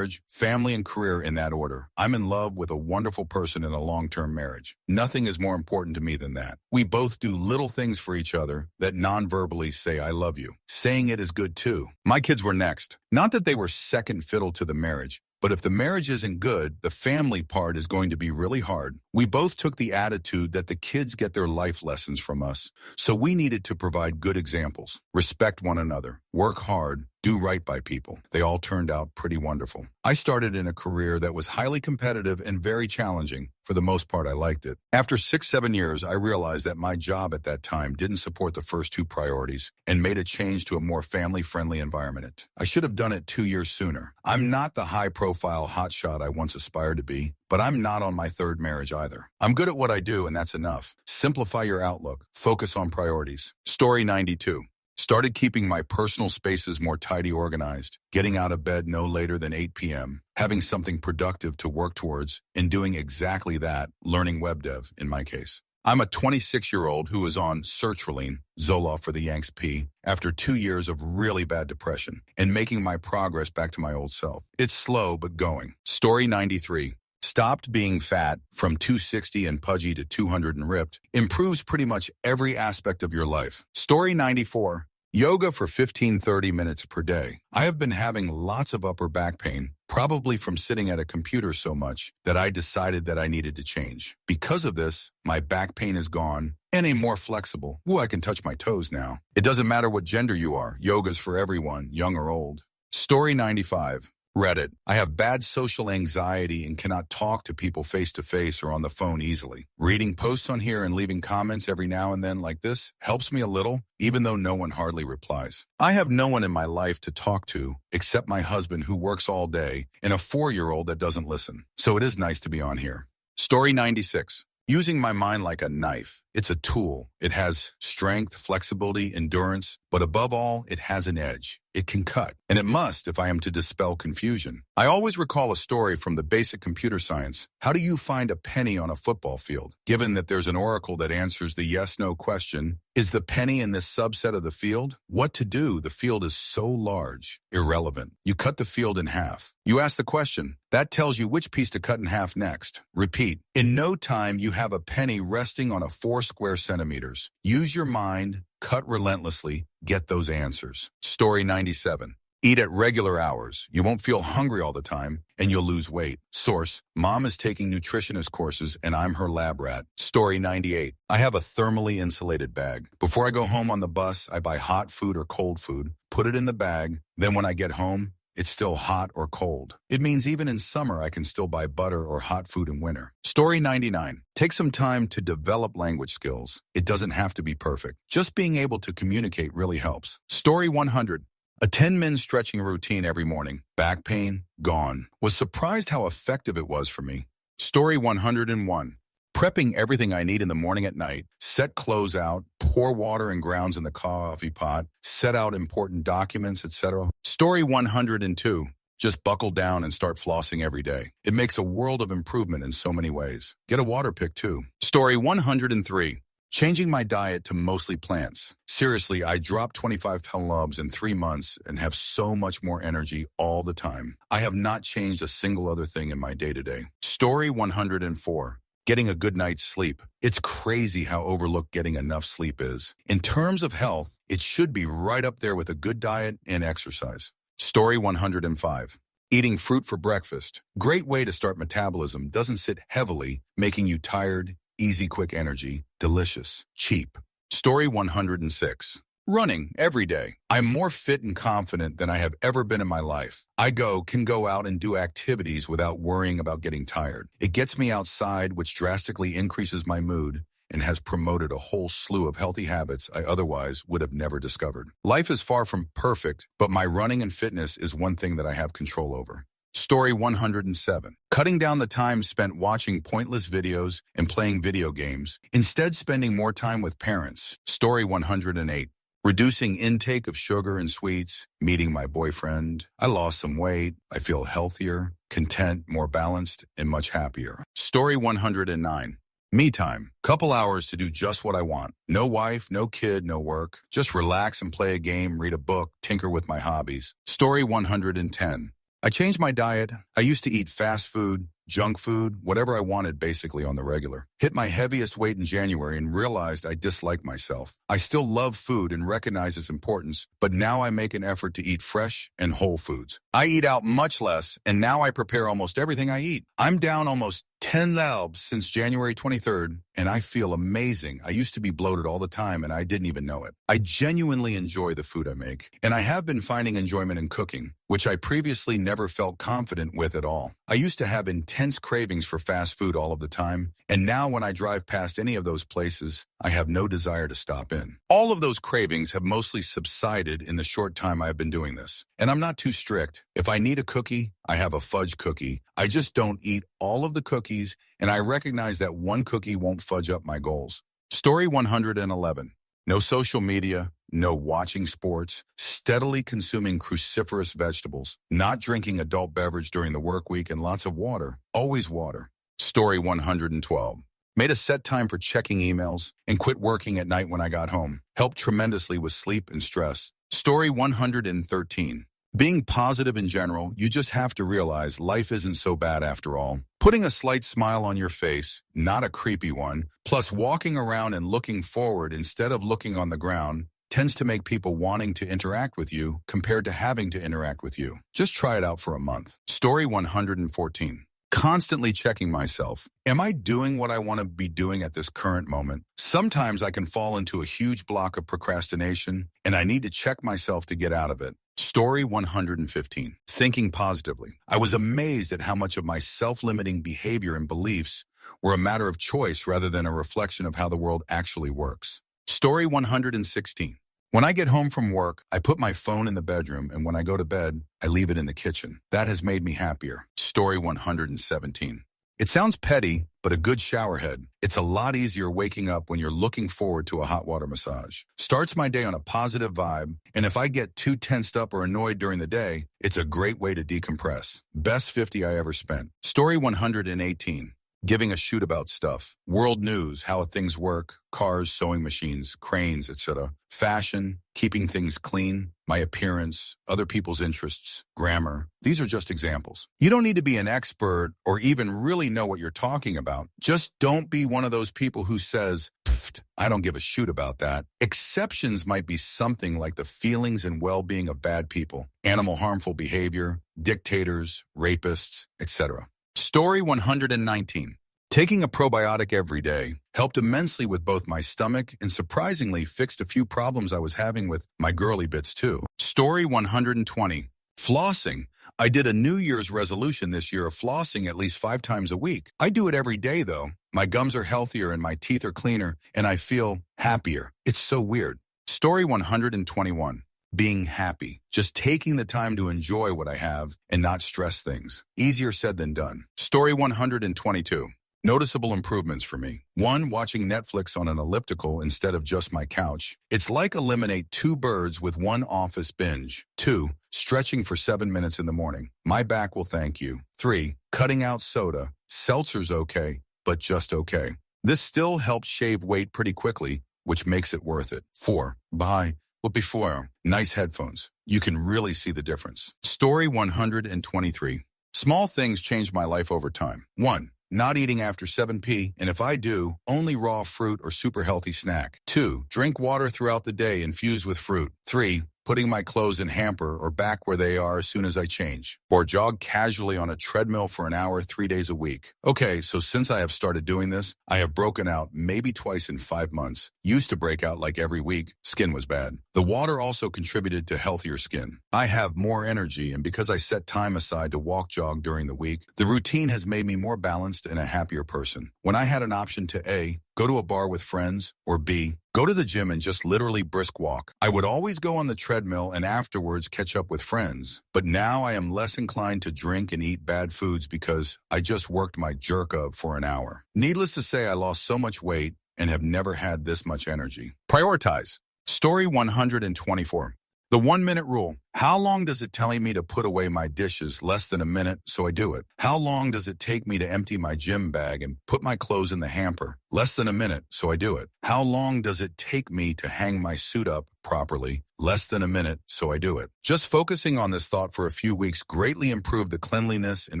family, and career in that order. I'm in love with a wonderful person in a long-term marriage. Nothing is more important to me than that. We both do little things for each other that non-verbally say I love you. Saying it is good too. My kids were next. Not that they were second fiddle to the marriage, but if the marriage isn't good, the family part is going to be really hard. We both took the attitude that the kids get their life lessons from us, so we needed to provide good examples. Respect one another, work hard, do right by people. They all turned out pretty wonderful. I started in a career that was highly competitive and very challenging. For the most part, I liked it. After 6-7 years, I realized that my job at that time didn't support the first 2 priorities and made a change to a more family-friendly environment. I should have done it 2 years sooner. I'm not the high-profile hotshot I once aspired to be, but I'm not on my 3rd marriage either. I'm good at what I do, and that's enough. Simplify your outlook. Focus on priorities. Story 92. Started keeping my personal spaces more tidy organized, getting out of bed no later than 8 p.m., having something productive to work towards, and doing exactly that, learning web dev in my case. I'm a 26-year-old who is on sertraline, Zoloft for the Yanks P, after 2 years of really bad depression, and making my progress back to my old self. It's slow, but going. Story 93. Stopped being fat from 260 and pudgy to 200 and ripped. Improves pretty much every aspect of your life. Story 94. Yoga for 15-30 minutes per day. I have been having lots of upper back pain, probably from sitting at a computer so much that I decided that I needed to change. Because of this, my back pain is gone and I'm more flexible. Ooh, I can touch my toes now. It doesn't matter what gender you are. Yoga's for everyone, young or old. Story 95. Reddit. I have bad social anxiety and cannot talk to people face to face or on the phone easily. Reading posts on here and leaving comments every now and then like this helps me a little, even though no one hardly replies. I have no one in my life to talk to except my husband who works all day and a 4-year-old that doesn't listen. So it is nice to be on here. Story 96. Using my mind like a knife. It's a tool. It has strength, flexibility, endurance, but above all, it has an edge. It can cut, and it must if I am to dispel confusion. I always recall a story from the basic computer science. How do you find a penny on a football field? Given that there's an oracle that answers the yes-no question, is the penny in this subset of the field? What to do? The field is so large. Irrelevant. You cut the field in half. You ask the question. That tells you which piece to cut in half next. Repeat. In no time, you have a penny resting on a 4 square centimeters. Use your mind, cut relentlessly, get those answers. Story 97. Eat at regular hours. You won't feel hungry all the time, and you'll lose weight. Source, Mom is taking nutritionist courses, and I'm her lab rat. Story 98. I have a thermally insulated bag. Before I go home on the bus, I buy hot food or cold food, put it in the bag, then when I get home, it's still hot or cold. It means even in summer, I can still buy butter or hot food in winter. Story 99. Take some time to develop language skills. It doesn't have to be perfect. Just being able to communicate really helps. Story 100. A 10-minute stretching routine every morning. Back pain, gone. Was surprised how effective it was for me. Story 101. Prepping everything I need in the morning at night. Set clothes out, pour water and grounds in the coffee pot, set out important documents, etc. Story 102. Just buckle down and start flossing every day. It makes a world of improvement in so many ways. Get a water pick too. Story 103. Changing my diet to mostly plants. Seriously, I dropped 25 pounds in 3 months and have so much more energy all the time. I have not changed a single other thing in my day-to-day. Story 104. Getting a good night's sleep. It's crazy how overlooked getting enough sleep is. In terms of health, it should be right up there with a good diet and exercise. Story 105. Eating fruit for breakfast. Great way to start metabolism. Doesn't sit heavily, making you tired. Easy, quick energy. Delicious. Cheap. Story 106. Running every day. I'm more fit and confident than I have ever been in my life. I can go out and do activities without worrying about getting tired. It gets me outside, which drastically increases my mood and has promoted a whole slew of healthy habits I otherwise would have never discovered. Life is far from perfect, but my running and fitness is one thing that I have control over. Story 107. Cutting down the time spent watching pointless videos and playing video games, instead spending more time with parents. Story 108. Reducing intake of sugar and sweets, meeting my boyfriend. I lost some weight. I feel healthier, content, more balanced, and much happier. Story 109. Me time. Couple hours to do just what I want. No wife, no kid, no work. Just relax and play a game, read a book, tinker with my hobbies. Story 110. I changed my diet. I used to eat fast food, junk food, whatever I wanted basically on the regular. Hit my heaviest weight in January and realized I dislike myself. I still love food and recognize its importance, but now I make an effort to eat fresh and whole foods. I eat out much less, and now I prepare almost everything I eat. I'm down almost 10 pounds since January 23rd, and I feel amazing. I used to be bloated all the time, and I didn't even know it. I genuinely enjoy the food I make, and I have been finding enjoyment in cooking, which I previously never felt confident with at all. I used to have intense cravings for fast food all of the time, and now when I drive past any of those places, I have no desire to stop in. All of those cravings have mostly subsided in the short time I've been doing this. And I'm not too strict. If I need a cookie, I have a fudge cookie. I just don't eat all of the cookies, and I recognize that one cookie won't fudge up my goals. Story 111. No social media, no watching sports, steadily consuming cruciferous vegetables, not drinking adult beverage during the work week, and lots of water. Always water. Story 112. Made a set time for checking emails and quit working at night when I got home. Helped tremendously with sleep and stress. Story 113. Being positive in general, you just have to realize life isn't so bad after all. Putting a slight smile on your face, not a creepy one, plus walking around and looking forward instead of looking on the ground, tends to make people wanting to interact with you compared to having to interact with you. Just try it out for a month. Story 114. Constantly checking myself. Am I doing what I want to be doing at this current moment? Sometimes I can fall into a huge block of procrastination, and I need to check myself to get out of it. Story 115. Thinking positively. I was amazed at how much of my self-limiting behavior and beliefs were a matter of choice rather than a reflection of how the world actually works. Story 116. When I get home from work, I put my phone in the bedroom, and when I go to bed, I leave it in the kitchen. That has made me happier. Story 117. It sounds petty, but a good shower head. It's a lot easier waking up when you're looking forward to a hot water massage. Starts my day on a positive vibe, and if I get too tensed up or annoyed during the day, it's a great way to decompress. Best 50 I ever spent. Story 118. Giving a shoot about stuff. World news, how things work, cars, sewing machines, cranes, etc. Fashion, keeping things clean, my appearance, other people's interests, grammar. These are just examples. You don't need to be an expert or even really know what you're talking about. Just don't be one of those people who says, "Pfft, I don't give a shoot about that." Exceptions might be something like the feelings and well-being of bad people, animal harmful behavior, dictators, rapists, etc. Story 119. Taking a probiotic every day helped immensely with both my stomach and surprisingly fixed a few problems I was having with my girly bits too. Story 120. Flossing. I did a New Year's resolution this year of flossing at least 5 times a week. I do it every day though. My gums are healthier and my teeth are cleaner and I feel happier. It's so weird. Story 121. Being happy. Just taking the time to enjoy what I have and not stress things. Easier said than done. Story 122. Noticeable improvements for me. 1. Watching Netflix on an elliptical instead of just my couch. It's like eliminate 2 birds with 1 office binge. 2. Stretching for 7 minutes in the morning. My back will thank you. 3. Cutting out soda. Seltzer's okay, but just okay. This still helps shave weight pretty quickly, which makes it worth it. 4. Bye. But before, nice headphones. You can really see the difference. Story 123. Small things changed my life over time. 1. Not eating after 7 p, and if I do, only raw fruit or super healthy snack. 2. Drink water throughout the day infused with fruit. 3. Putting my clothes in hamper or back where they are as soon as I change. Or jog casually on a treadmill for an hour 3 days a week. Okay, so since I have started doing this, I have broken out maybe twice in 5 months. Used to break out like every week. Skin was bad. The water also contributed to healthier skin. I have more energy, and because I set time aside to walk jog during the week, the routine has made me more balanced and a happier person. When I had an option to A, go to a bar with friends, or B, go to the gym and just literally brisk walk, I would always go on the treadmill and afterwards catch up with friends. But now I am less inclined to drink and eat bad foods because I just worked my jerk up for an hour. Needless to say, I lost so much weight and have never had this much energy. Prioritize. Story 124. The 1-minute rule. How long does it tell me to put away my dishes? Less than a minute, so I do it. How long does it take me to empty my gym bag and put my clothes in the hamper? Less than a minute, so I do it. How long does it take me to hang my suit up properly? Less than a minute, so I do it. Just focusing on this thought for a few weeks greatly improved the cleanliness and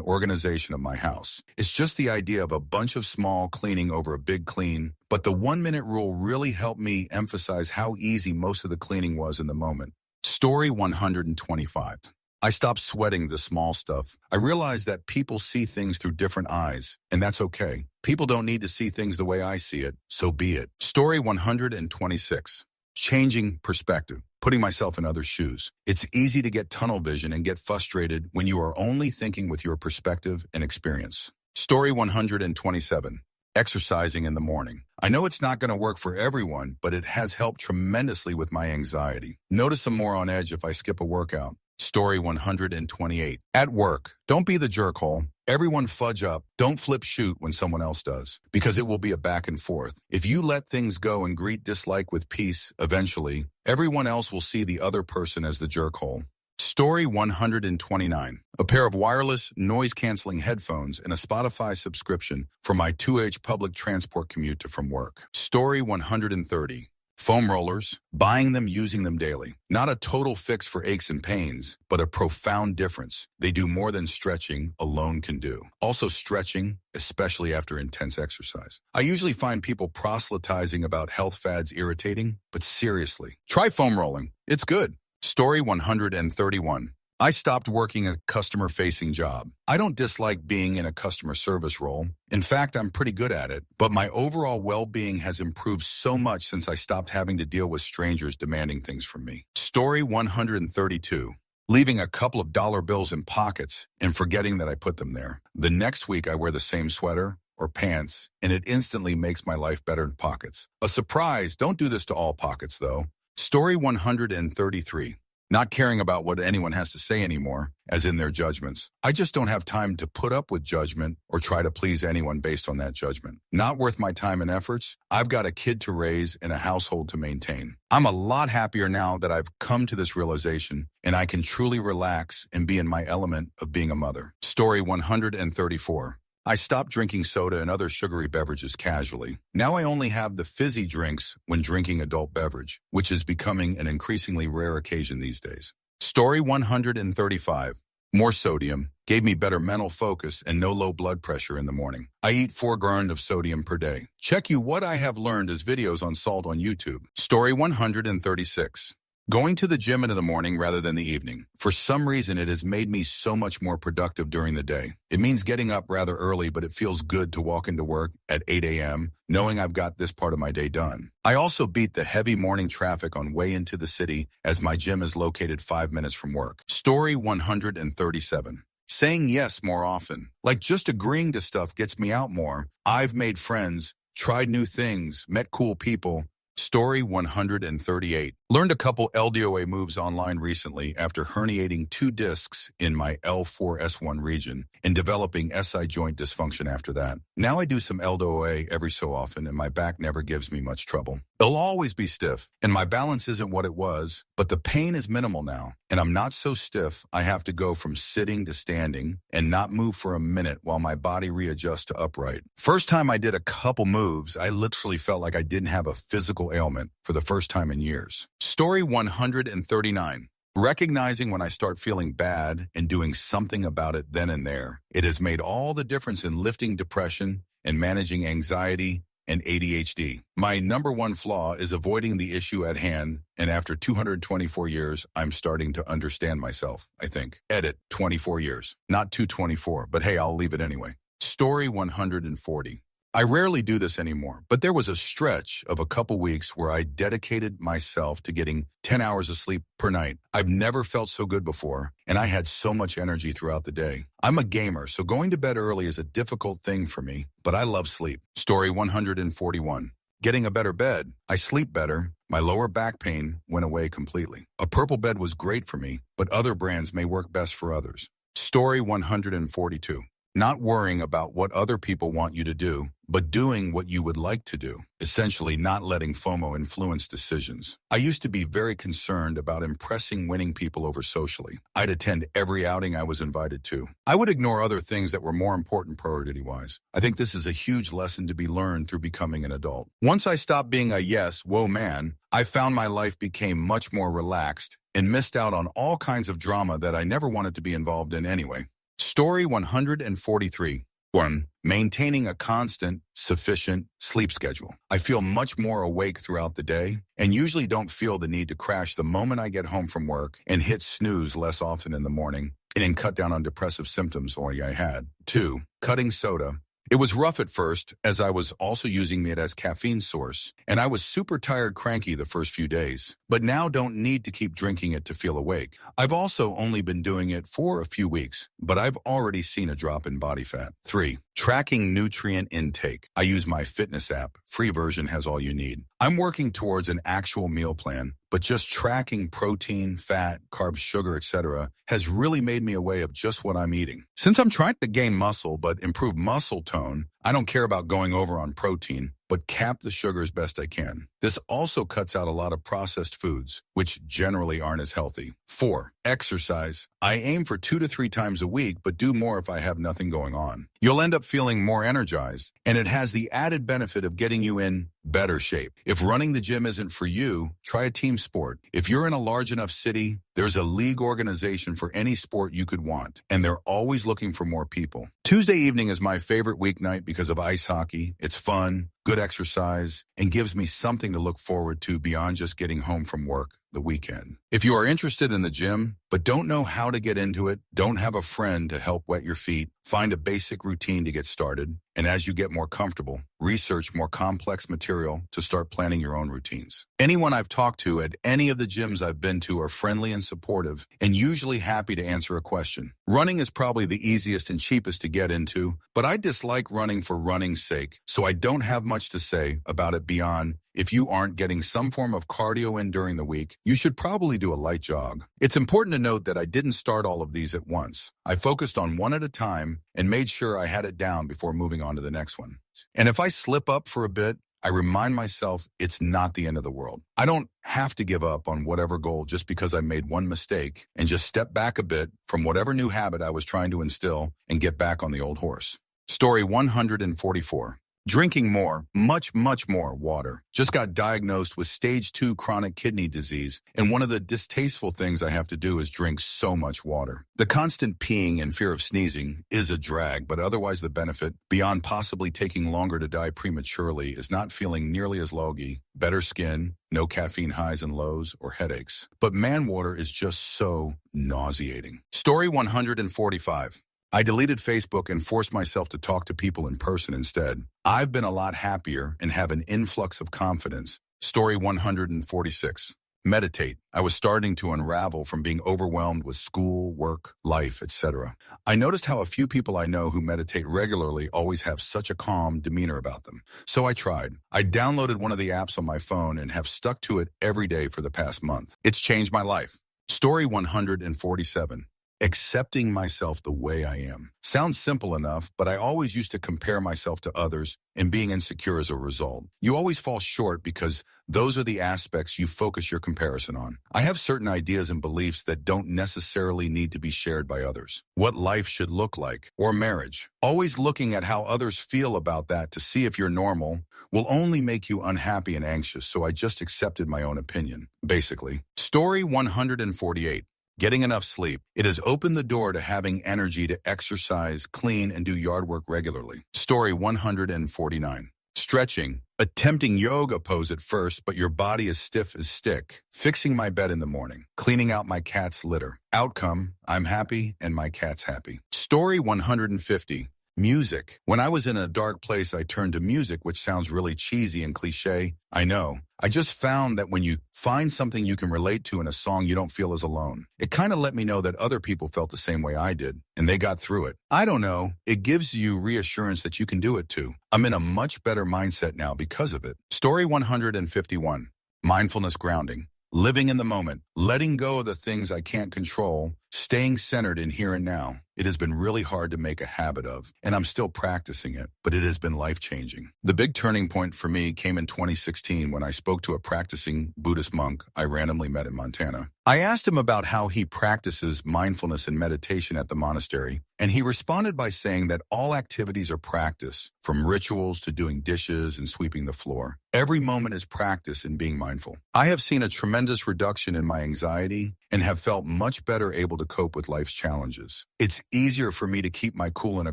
organization of my house. It's just the idea of a bunch of small cleaning over a big clean, but the 1-minute rule really helped me emphasize how easy most of the cleaning was in the moment. Story 125. I stopped sweating the small stuff. I realized that people see things through different eyes, and that's okay. People don't need to see things the way I see it, so be it. Story 126. Changing perspective. Putting myself in others' shoes. It's easy to get tunnel vision and get frustrated when you are only thinking with your perspective and experience. Story 127. Exercising in the morning. I know it's not going to work for everyone, but it has helped tremendously with my anxiety. Notice I'm more on edge if I skip a workout. Story 128. At work, don't be the jerkhole. Everyone fudge up. Don't flip shoot when someone else does, because it will be a back and forth. If you let things go and greet dislike with peace, eventually, everyone else will see the other person as the jerkhole. Story 129. A pair of wireless, noise-canceling headphones and a Spotify subscription for my 2H public transport commute to from work. Story 130. Foam rollers, buying them, using them daily. Not a total fix for aches and pains, but a profound difference. They do more than stretching alone can do. Also stretching, especially after intense exercise. I usually find people proselytizing about health fads irritating, but seriously, try foam rolling. It's good. Story 131. I stopped working a customer-facing job. I don't dislike being in a customer service role. In fact, I'm pretty good at it, but my overall well-being has improved so much since I stopped having to deal with strangers demanding things from me. Story 132. leaving a couple of dollar bills in pockets and forgetting that I put them there. The next week, I wear the same sweater or pants, and it instantly makes my life better in pockets. A surprise, don't do this to all pockets, though. Story 133. Not caring about what anyone has to say anymore, as in their judgments. I just don't have time to put up with judgment or try to please anyone based on that judgment. Not worth my time and efforts. I've got a kid to raise and a household to maintain. I'm a lot happier now that I've come to this realization and I can truly relax and be in my element of being a mother. Story 134. I stopped drinking soda and other sugary beverages casually. Now I only have the fizzy drinks when drinking adult beverage, which is becoming an increasingly rare occasion these days. Story 135. More sodium gave me better mental focus and no low blood pressure in the morning. I eat 4 grams of sodium per day. Check you what I have learned as videos on salt on YouTube. Story 136. Going to the gym in the morning rather than the evening. For some reason, it has made me so much more productive during the day. It means getting up rather early, but it feels good to walk into work at 8 a.m., knowing I've got this part of my day done. I also beat the heavy morning traffic on way into the city as my gym is located 5 minutes from work. Story 137. Saying yes more often. Like just agreeing to stuff gets me out more. I've made friends, tried new things, met cool people. Story 138. Learned a couple LDOA moves online recently after herniating 2 discs in my L4-S1 region and developing SI joint dysfunction after that. Now I do some LDOA every so often and my back never gives me much trouble. It'll always be stiff and my balance isn't what it was, but the pain is minimal now and I'm not so stiff I have to go from sitting to standing and not move for a minute while my body readjusts to upright. First time I did a couple moves, I literally felt like I didn't have a physical ailment for the first time in years. Story 139. Recognizing when I start feeling bad and doing something about it then and there. It has made all the difference in lifting depression and managing anxiety and ADHD. My number one flaw is avoiding the issue at hand, and after 224 years, I'm starting to understand myself, I think. Edit, 24 years. Not 224, but hey, I'll leave it anyway. Story 140. I rarely do this anymore, but there was a stretch of a couple weeks where I dedicated myself to getting 10 hours of sleep per night. I've never felt so good before, and I had so much energy throughout the day. I'm a gamer, so going to bed early is a difficult thing for me, but I love sleep. Story 141. Getting a better bed. I sleep better. My lower back pain went away completely. A purple bed was great for me, but other brands may work best for others. Story 142. Not worrying about what other people want you to do, but doing what you would like to do. Essentially, not letting FOMO influence decisions. I used to be very concerned about impressing winning people over socially. I'd attend every outing I was invited to. I would ignore other things that were more important priority-wise. I think this is a huge lesson to be learned through becoming an adult. Once I stopped being a yes, whoa man, I found my life became much more relaxed and missed out on all kinds of drama that I never wanted to be involved in anyway. Story 143. 1. Maintaining a constant, sufficient sleep schedule. I feel much more awake throughout the day and usually don't feel the need to crash the moment I get home from work and hit snooze less often in the morning and cut down on depressive symptoms I had. 2. Cutting soda. It was rough at first, as I was also using it as caffeine source, and I was super tired cranky the first few days, but now don't need to keep drinking it to feel awake. I've also only been doing it for a few weeks, but I've already seen a drop in body fat. 3. Tracking nutrient intake. I use my fitness app. Free version has all you need. I'm working towards an actual meal plan, but just tracking protein, fat, carbs, sugar, etc. has really made me aware of just what I'm eating. Since I'm trying to gain muscle but improve muscle tone, I don't care about going over on protein, but cap the sugar as best I can. This also cuts out a lot of processed foods, which generally aren't as healthy. 4. Exercise. I aim for 2 to 3 times a week, but do more if I have nothing going on. You'll end up feeling more energized, and it has the added benefit of getting you in better shape. If running the gym isn't for you, try a team sport. If you're in a large enough city, there's a league organization for any sport you could want, and they're always looking for more people. Tuesday evening is my favorite weeknight because of ice hockey. It's fun. good exercise, and gives me something to look forward to beyond just getting home from work the weekend. If you are interested in the gym, but don't know how to get into it, don't have a friend to help wet your feet, find a basic routine to get started, and as you get more comfortable, research more complex material to start planning your own routines. Anyone I've talked to at any of the gyms I've been to are friendly and supportive, and usually happy to answer a question. Running is probably the easiest and cheapest to get into, but I dislike running for running's sake, so I don't have much to say about it beyond if you aren't getting some form of cardio in during the week, you should probably do a light jog. It's important to note that I didn't start all of these at once. I focused on one at a time and made sure I had it down before moving on to the next one. And if I slip up for a bit, I remind myself it's not the end of the world. I don't have to give up on whatever goal just because I made one mistake, and just step back a bit from whatever new habit I was trying to instill and get back on the old horse. Story 144. Drinking more, much more water. Just got diagnosed with stage 2 chronic kidney disease, and one of the distasteful things I have to do is drink so much water. The constant peeing and fear of sneezing is a drag, but otherwise the benefit, beyond possibly taking longer to die prematurely, is not feeling nearly as logy, better skin, no caffeine highs and lows, or headaches. But man, water is just so nauseating. Story 145. I deleted Facebook and forced myself to talk to people in person instead. I've been a lot happier and have an influx of confidence. Story 146. Meditate. I was starting to unravel from being overwhelmed with school, work, life, etc. I noticed how a few people I know who meditate regularly always have such a calm demeanor about them. So I tried. I downloaded one of the apps on my phone and have stuck to it every day for the past month. It's changed my life. Story 147. Accepting myself the way I am. Sounds simple enough, but I always used to compare myself to others and being insecure as a result. You always fall short because those are the aspects you focus your comparison on. I have certain ideas and beliefs that don't necessarily need to be shared by others. What life should look like, or marriage. Always looking at how others feel about that to see if you're normal will only make you unhappy and anxious, so I just accepted my own opinion, basically. Story 148. Getting enough sleep. It has opened the door to having energy to exercise, clean, and do yard work regularly. Story 149. Stretching. Attempting yoga pose at first, but your body is stiff as stick. Fixing my bed in the morning. Cleaning out my cat's litter. Outcome, I'm happy and my cat's happy. Story 150. Music. When I was in a dark place, I turned to music, which sounds really cheesy and cliche. I know. I just found that when you find something you can relate to in a song, you don't feel as alone. It kind of let me know that other people felt the same way I did, and they got through it. I don't know. It gives you reassurance that you can do it too. I'm in a much better mindset now because of it. Story 151. Mindfulness grounding. Living in the moment, letting go of the things I can't control, staying centered in here and now. It has been really hard to make a habit of, and I'm still practicing it, but it has been life-changing. The big turning point for me came in 2016 when I spoke to a practicing Buddhist monk I randomly met in Montana. I asked him about how he practices mindfulness and meditation at the monastery, and he responded by saying that all activities are practice, from rituals to doing dishes and sweeping the floor. Every moment is practice in being mindful. I have seen a tremendous reduction in my anxiety and have felt much better able to cope with life's challenges. It's easier for me to keep my cool in a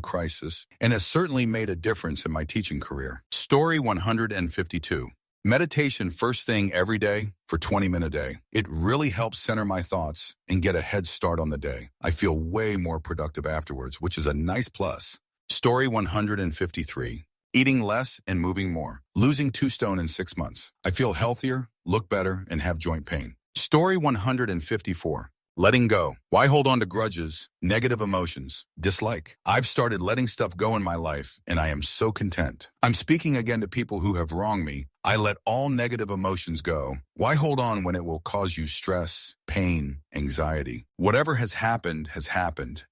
crisis, and has certainly made a difference in my teaching career. Story 152. Meditation first thing every day for 20 minutes a day. It really helps center my thoughts and get a head start on the day. I feel way more productive afterwards, which is a nice plus. Story 153. Eating less and moving more. Losing 2 stone in 6 months. I feel healthier, look better, and have joint pain. Story 154. Letting go. Why hold on to grudges, negative emotions, dislike? I've started letting stuff go in my life, and I am so content. I'm speaking again to people who have wronged me. I let all negative emotions go. Why hold on when it will cause you stress, pain, anxiety? Whatever has happened,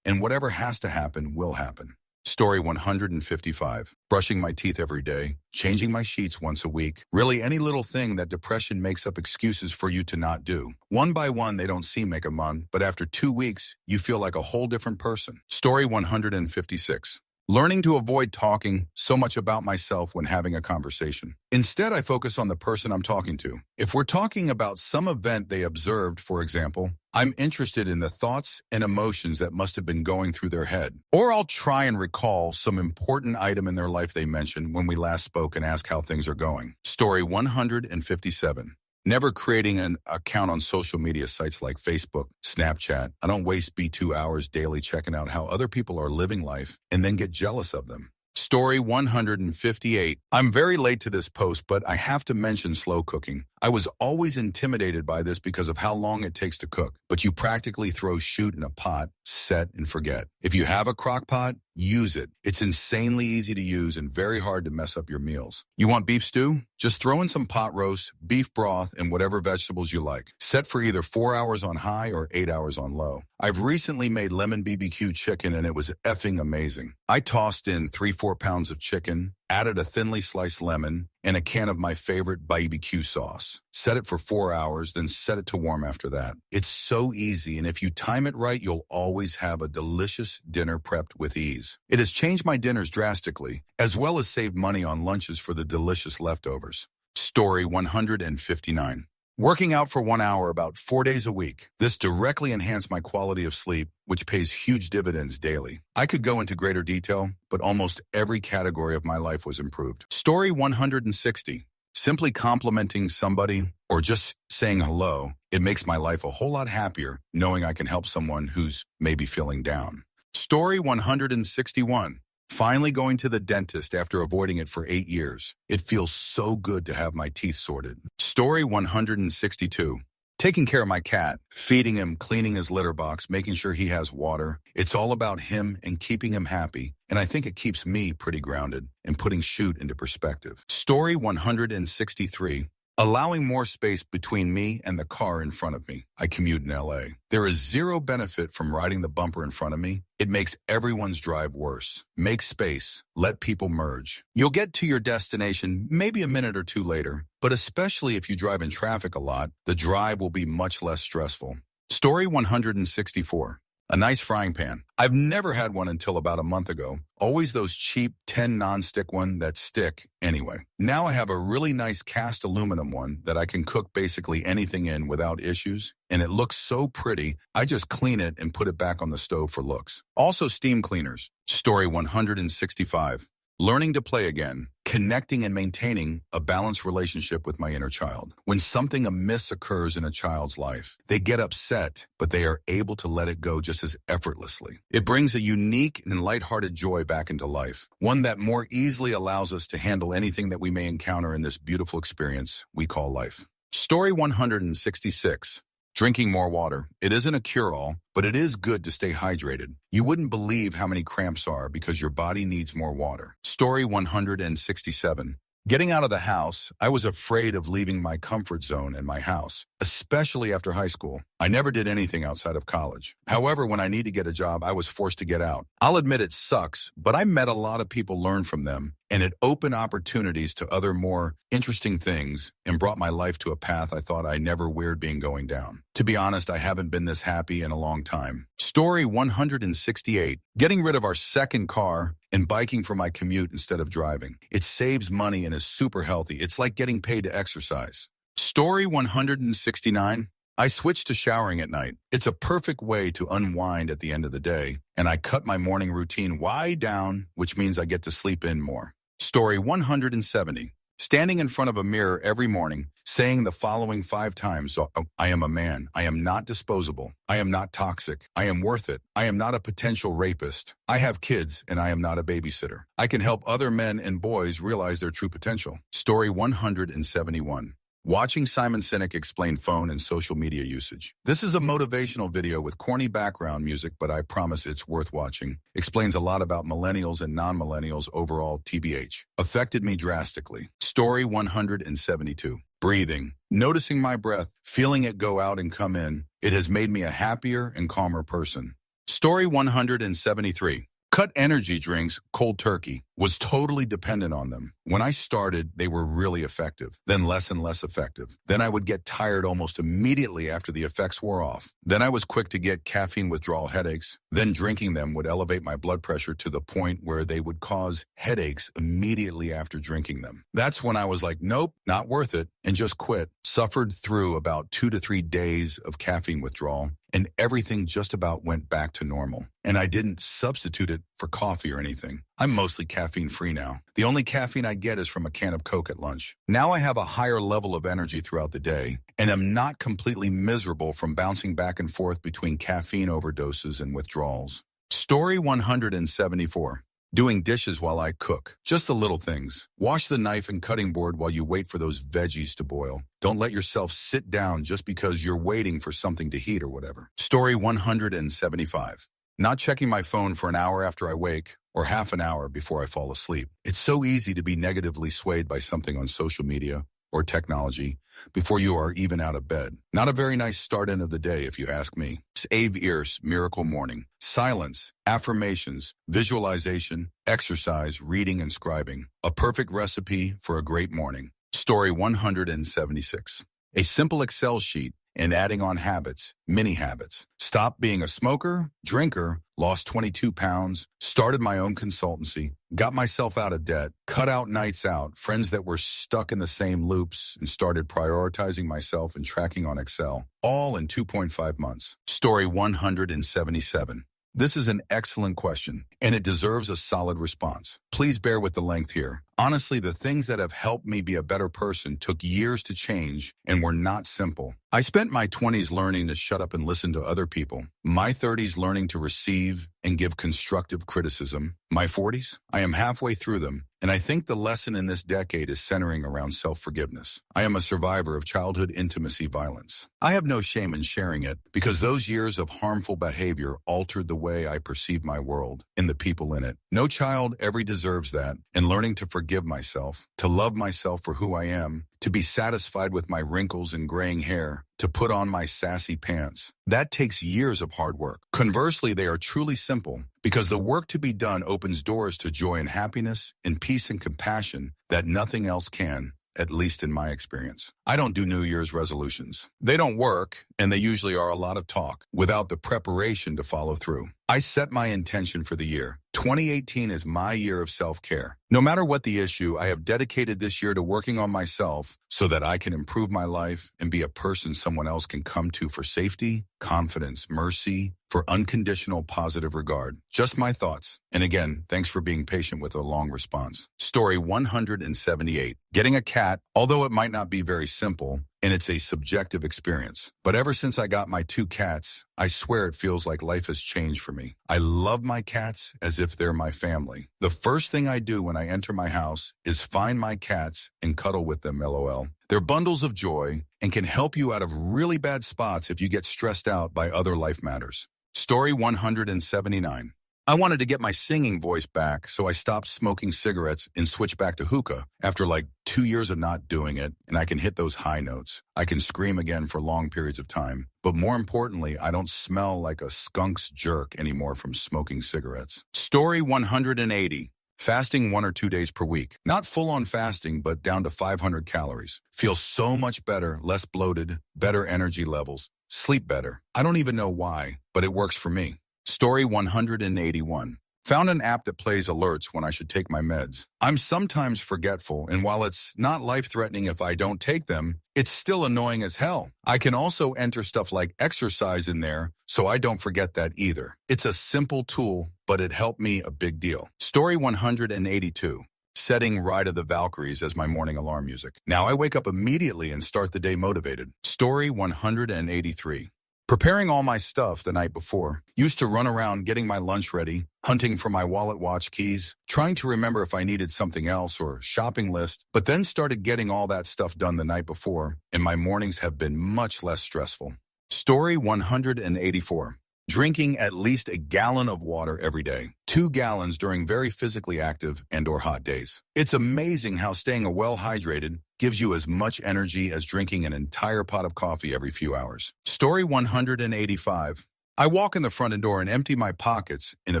and whatever has to happen will happen. Story 155. Brushing my teeth every day, changing my sheets once a week. Really any little thing that depression makes up excuses for you to not do. One by one, they don't seem like a month, but after 2 weeks, you feel like a whole different person. Story 156. Learning to avoid talking so much about myself when having a conversation. Instead, I focus on the person I'm talking to. If we're talking about some event they observed, for example, I'm interested in the thoughts and emotions that must have been going through their head. Or I'll try and recall some important item in their life they mentioned when we last spoke and ask how things are going. Story 157. Never creating an account on social media sites like Facebook, Snapchat. I don't waste B2 hours daily checking out how other people are living life and then get jealous of them. Story 158. I'm very late to this post, but I have to mention slow cooking. I was always intimidated by this because of how long it takes to cook, but you practically throw shoot in a pot, set, and forget. If you have a crock pot, use it. It's insanely easy to use and very hard to mess up your meals. You want beef stew? Just throw in some pot roast, beef broth, and whatever vegetables you like. Set for either 4 hours on high or 8 hours on low. I've recently made lemon BBQ chicken and it was effing amazing. I tossed in 3-4 pounds of chicken, added a thinly sliced lemon, and a can of my favorite BBQ sauce. Set it for 4 hours, then set it to warm after that. It's so easy, and if you time it right, you'll always have a delicious dinner prepped with ease. It has changed my dinners drastically, as well as saved money on lunches for the delicious leftovers. Story 159. Working out for 1 hour about 4 days a week. This directly enhanced my quality of sleep, which pays huge dividends daily. I could go into greater detail, but almost every category of my life was improved. Story 160. Simply complimenting somebody or just saying hello, it makes my life a whole lot happier knowing I can help someone who's maybe feeling down. Story 161. Finally going to the dentist after avoiding it for 8 years. It feels so good to have my teeth sorted. Story 162. Taking care of my cat, feeding him, cleaning his litter box, making sure he has water. It's all about him and keeping him happy. And I think it keeps me pretty grounded and putting shoot into perspective. Story 163. Allowing more space between me and the car in front of me. I commute in LA. There is zero benefit from riding the bumper in front of me. It makes everyone's drive worse. Make space. Let people merge. You'll get to your destination maybe a minute or two later, but especially if you drive in traffic a lot, the drive will be much less stressful. Story 164. A nice frying pan. I've never had one until about a month ago. Always those cheap 10 non-stick one that stick anyway. Now I have a really nice cast aluminum one that I can cook basically anything in without issues, and it looks so pretty, I just clean it and put it back on the stove for looks. Also steam cleaners. Story 165. Learning to play again, connecting and maintaining a balanced relationship with my inner child. When something amiss occurs in a child's life, they get upset, but they are able to let it go just as effortlessly. It brings a unique and lighthearted joy back into life, one that more easily allows us to handle anything that we may encounter in this beautiful experience we call life. Story 166. Drinking more water. It isn't a cure-all, but it is good to stay hydrated. You wouldn't believe how many cramps are because your body needs more water. Story 167. Getting out of the house, I was afraid of leaving my comfort zone and my house, especially after high school. I never did anything outside of college. However, when I need to get a job, I was forced to get out. I'll admit it sucks, but I met a lot of people, learned from them, and it opened opportunities to other more interesting things and brought my life to a path I thought I never weird being going down. To be honest, I haven't been this happy in a long time. Story 168. Getting rid of our second car and biking for my commute instead of driving. It saves money and is super healthy. It's like getting paid to exercise. Story 169. I switched to showering at night. It's a perfect way to unwind at the end of the day, and I cut my morning routine way down, which means I get to sleep in more. Story 170. Standing in front of a mirror every morning, saying the following 5 times, I am a man. I am not disposable. I am not toxic. I am worth it. I am not a potential rapist. I have kids, and I am not a babysitter. I can help other men and boys realize their true potential. Story 171. Watching Simon Sinek explain phone and social media usage. This is a motivational video with corny background music, but I promise it's worth watching. Explains a lot about millennials and non-millennials overall, TBH. Affected me drastically. Story 172. Breathing. Noticing my breath, feeling it go out and come in. It has made me a happier and calmer person. Story 173. Cut energy drinks cold turkey. was totally dependent on them. When I started, they were really effective, then less and less effective. Then I would get tired almost immediately after the effects wore off. Then I was quick to get caffeine withdrawal headaches. Then drinking them would elevate my blood pressure to the point where they would cause headaches immediately after drinking them. That's when I was like, nope, not worth it, and just quit. Suffered through about 2 to 3 days of caffeine withdrawal, and everything just about went back to normal. And I didn't substitute it for coffee or anything. I'm mostly caffeine-free now. The only caffeine I get is from a can of Coke at lunch. Now I have a higher level of energy throughout the day, and I'm not completely miserable from bouncing back and forth between caffeine overdoses and withdrawals. Story 174. Doing dishes while I cook. Just the little things. Wash the knife and cutting board while you wait for those veggies to boil. Don't let yourself sit down just because you're waiting for something to heat or whatever. Story 175. Not checking my phone for an hour after I wake or half an hour before I fall asleep. It's so easy to be negatively swayed by something on social media or technology before you are even out of bed. Not a very nice start end of the day, if you ask me. Save ears, miracle morning. Silence, affirmations, visualization, exercise, reading, and scribing. A perfect recipe for a great morning. Story 176. A simple Excel sheet and adding on habits, mini habits. Stopped being a smoker, drinker, lost 22 pounds, started my own consultancy, got myself out of debt, cut out nights out, friends that were stuck in the same loops, and started prioritizing myself and tracking on Excel, all in 2.5 months. Story 177. This is an excellent question, and it deserves a solid response. Please bear with the length here. Honestly, the things that have helped me be a better person took years to change and were not simple. I spent my 20s learning to shut up and listen to other people. My 30s learning to receive and give constructive criticism. My 40s, I am halfway through them, and I think the lesson in this decade is centering around self-forgiveness. I am a survivor of childhood intimacy violence. I have no shame in sharing it because those years of harmful behavior altered the way I perceive my world and the people in it. No child ever deserves that, and learning to forgive myself, to love myself for who I am, to be satisfied with my wrinkles and graying hair, to put on my sassy pants. That takes years of hard work. Conversely, they are truly simple because the work to be done opens doors to joy and happiness and peace and compassion that nothing else can, at least in my experience. I don't do New Year's resolutions. They don't work, and they usually are a lot of talk without the preparation to follow through. I set my intention for the year. 2018 is my year of self-care. No matter what the issue, I have dedicated this year to working on myself so that I can improve my life and be a person someone else can come to for safety, confidence, mercy, for unconditional positive regard. Just my thoughts. And again, thanks for being patient with a long response. Story 178. Getting a cat, although it might not be very simple, and it's a subjective experience. But ever since I got my 2 cats, I swear it feels like life has changed for me. I love my cats as if they're my family. The first thing I do when I enter my house is find my cats and cuddle with them, LOL. They're bundles of joy and can help you out of really bad spots if you get stressed out by other life matters. Story 179. I wanted to get my singing voice back, so I stopped smoking cigarettes and switched back to hookah after like 2 years of not doing it, and I can hit those high notes. I can scream again for long periods of time. But more importantly, I don't smell like a skunk's jerk anymore from smoking cigarettes. Story 180. Fasting 1 or 2 days per week. Not full-on fasting, but down to 500 calories. Feel so much better, less bloated, better energy levels, sleep better. I don't even know why, but it works for me. Story 181. Found an app that plays alerts when I should take my meds. I'm sometimes forgetful, and while it's not life-threatening if I don't take them, it's still annoying as hell. I can also enter stuff like exercise in there, so I don't forget that either. It's a simple tool, but it helped me a big deal. Story 182. Setting Ride of the Valkyries as my morning alarm music. Now I wake up immediately and start the day motivated. Story 183. Preparing all my stuff the night before. Used to run around getting my lunch ready, hunting for my wallet watch keys, trying to remember if I needed something else or shopping list, but then started getting all that stuff done the night before, and my mornings have been much less stressful. Story 184. Drinking at least a gallon of water every day. 2 gallons during very physically active and/or hot days. It's amazing how staying well hydrated gives you as much energy as drinking an entire pot of coffee every few hours. Story 185. I walk in the front door and empty my pockets in a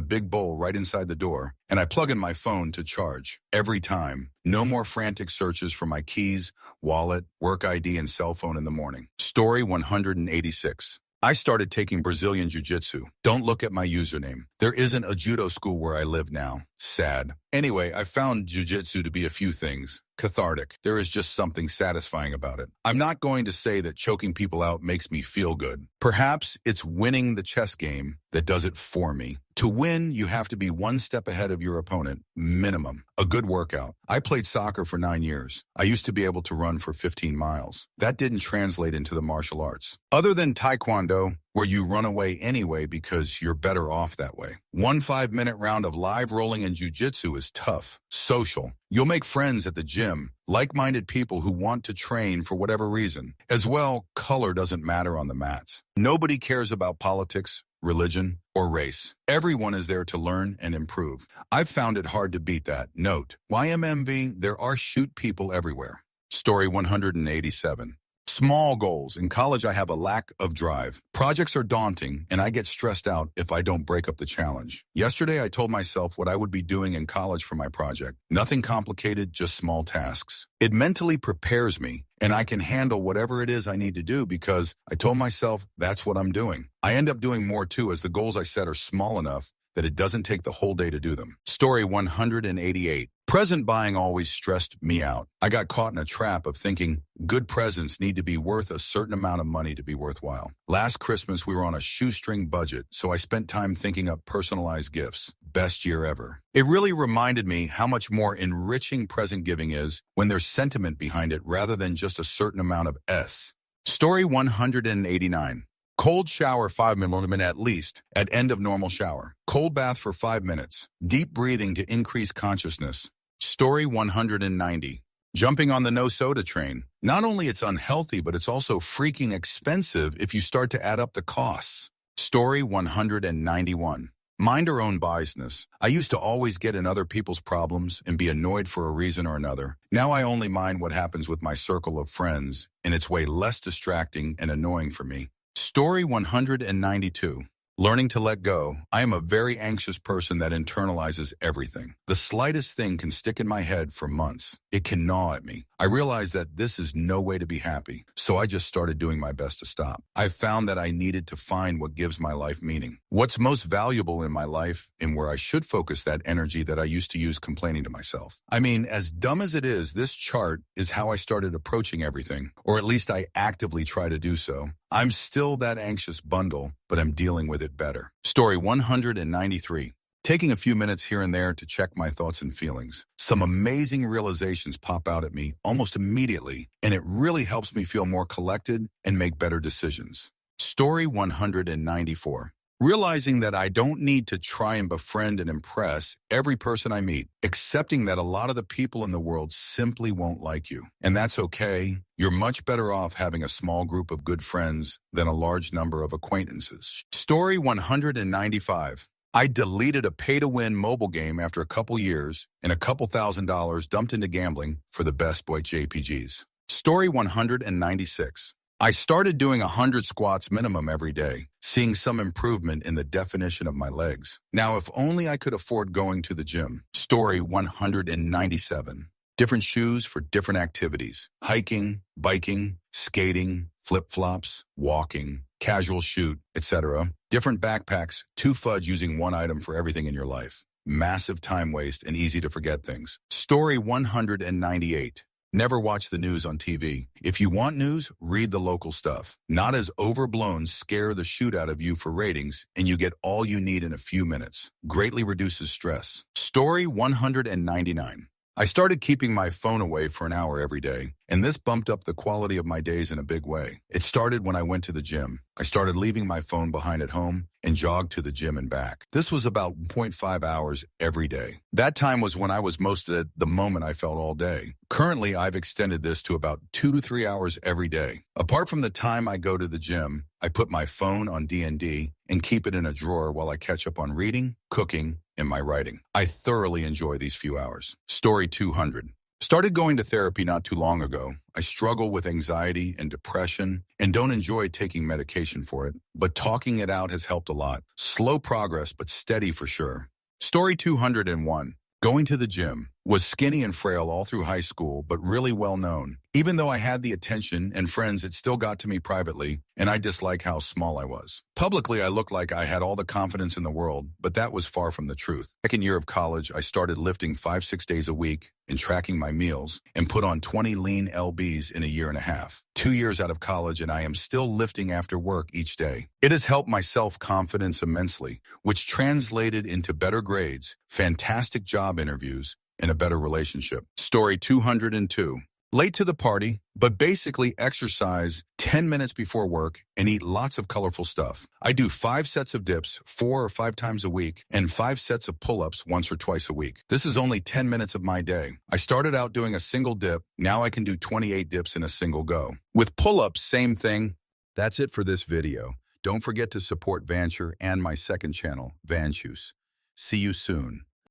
big bowl right inside the door, and I plug in my phone to charge. Every time. No more frantic searches for my keys, wallet, work ID, and cell phone in the morning. Story 186. I started taking Brazilian Jiu-Jitsu. Don't look at my username. There isn't a judo school where I live now. Sad. Anyway, I found Jiu-Jitsu to be a few things. Cathartic. There is just something satisfying about it. I'm not going to say that choking people out makes me feel good. Perhaps it's winning the chess game that does it for me. To win, you have to be one step ahead of your opponent, minimum. A good workout. I played soccer for 9 years. I used to be able to run for 15 miles. That didn't translate into the martial arts. Other than Taekwondo, where you run away anyway because you're better off that way. 1 5-minute round of live rolling in jiu-jitsu is tough, social. You'll make friends at the gym, like-minded people who want to train for whatever reason. As well, color doesn't matter on the mats. Nobody cares about politics, religion, or race. Everyone is there to learn and improve. I've found it hard to beat that. Note, YMMV, there are shoot people everywhere. Story 187. Small goals. In college, I have a lack of drive. Projects are daunting, and I get stressed out if I don't break up the challenge. Yesterday, I told myself what I would be doing in college for my project. Nothing complicated, just small tasks. It mentally prepares me, and I can handle whatever it is I need to do because I told myself that's what I'm doing. I end up doing more too as the goals I set are small enough that it doesn't take the whole day to do them. Story 188. Present buying always stressed me out. I got caught in a trap of thinking good presents need to be worth a certain amount of money to be worthwhile. Last Christmas, we were on a shoestring budget, so I spent time thinking up personalized gifts. Best year ever. It really reminded me how much more enriching present giving is when there's sentiment behind it rather than just a certain amount of S. Story 189. Cold shower 5 minutes at least, at end of normal shower. Cold bath for 5 minutes. Deep breathing to increase consciousness. Story 190. Jumping on the no soda train. Not only it's unhealthy, but it's also freaking expensive if you start to add up the costs. Story 191. Mind our own biasness. I used to always get in other people's problems and be annoyed for a reason or another. Now I only mind what happens with my circle of friends, and it's way less distracting and annoying for me. Story 192. Learning to let go. I am a very anxious person that internalizes everything. The slightest thing can stick in my head for months. It can gnaw at me. I realized that this is no way to be happy, so I just started doing my best to stop. I found that I needed to find what gives my life meaning. What's most valuable in my life and where I should focus that energy that I used to use complaining to myself. I mean, as dumb as it is, this chart is how I started approaching everything, or at least I actively try to do so. I'm still that anxious bundle, but I'm dealing with it better. Story 193. Taking a few minutes here and there to check my thoughts and feelings. Some amazing realizations pop out at me almost immediately, and it really helps me feel more collected and make better decisions. Story 194. Realizing that I don't need to try and befriend and impress every person I meet, accepting that a lot of the people in the world simply won't like you. And that's okay. You're much better off having a small group of good friends than a large number of acquaintances. Story 195. I deleted a pay-to-win mobile game after a couple years and a couple $1,000s dumped into gambling for the best boy JPGs. Story 196. I started doing 100 squats minimum every day, seeing some improvement in the definition of my legs. Now, if only I could afford going to the gym. Story 197. Different shoes for different activities. Hiking, biking, skating, flip-flops, walking, casual shoot, etc. Different backpacks, 2 fudge using one item for everything in your life. Massive time waste and easy to forget things. Story 198. Never watch the news on TV. If you want news, read the local stuff. Not as overblown scare the shoot out of you for ratings, and you get all you need in a few minutes. Greatly reduces stress. Story 199. I started keeping my phone away for an hour every day, and this bumped up the quality of my days in a big way. It started when I went to the gym. I started leaving my phone behind at home and jogged to the gym and back. This was about 0.5 hours every day. That time was when I was most at the moment I felt all day. Currently, I've extended this to about 2 to 3 hours every day. Apart from the time I go to the gym, I put my phone on D&D and keep it in a drawer while I catch up on reading, cooking, and my writing. I thoroughly enjoy these few hours. Story 200. Started going to therapy not too long ago. I struggle with anxiety and depression and don't enjoy taking medication for it, but talking it out has helped a lot. Slow progress, but steady for sure. Story 201. Going to the gym. Was skinny and frail all through high school, but really well known. Even though I had the attention and friends, it still got to me privately, and I dislike how small I was. Publicly, I looked like I had all the confidence in the world, but that was far from the truth. Second year of college, I started lifting 5-6 days a week and tracking my meals and put on 20 lean lbs in a year and a half. 2 years out of college, and I am still lifting after work each day. It has helped my self-confidence immensely, which translated into better grades, fantastic job interviews, and a better relationship. Story 202. Late to the party, but basically exercise 10 minutes before work and eat lots of colorful stuff. I do 5 sets of dips 4 or 5 times a week and 5 sets of pull-ups once or twice a week. This is only 10 minutes of my day. I started out doing a single dip. Now I can do 28 dips in a single go. With pull-ups, same thing. That's it for this video. Don't forget to support Vancher and my second channel, Vancher. See you soon.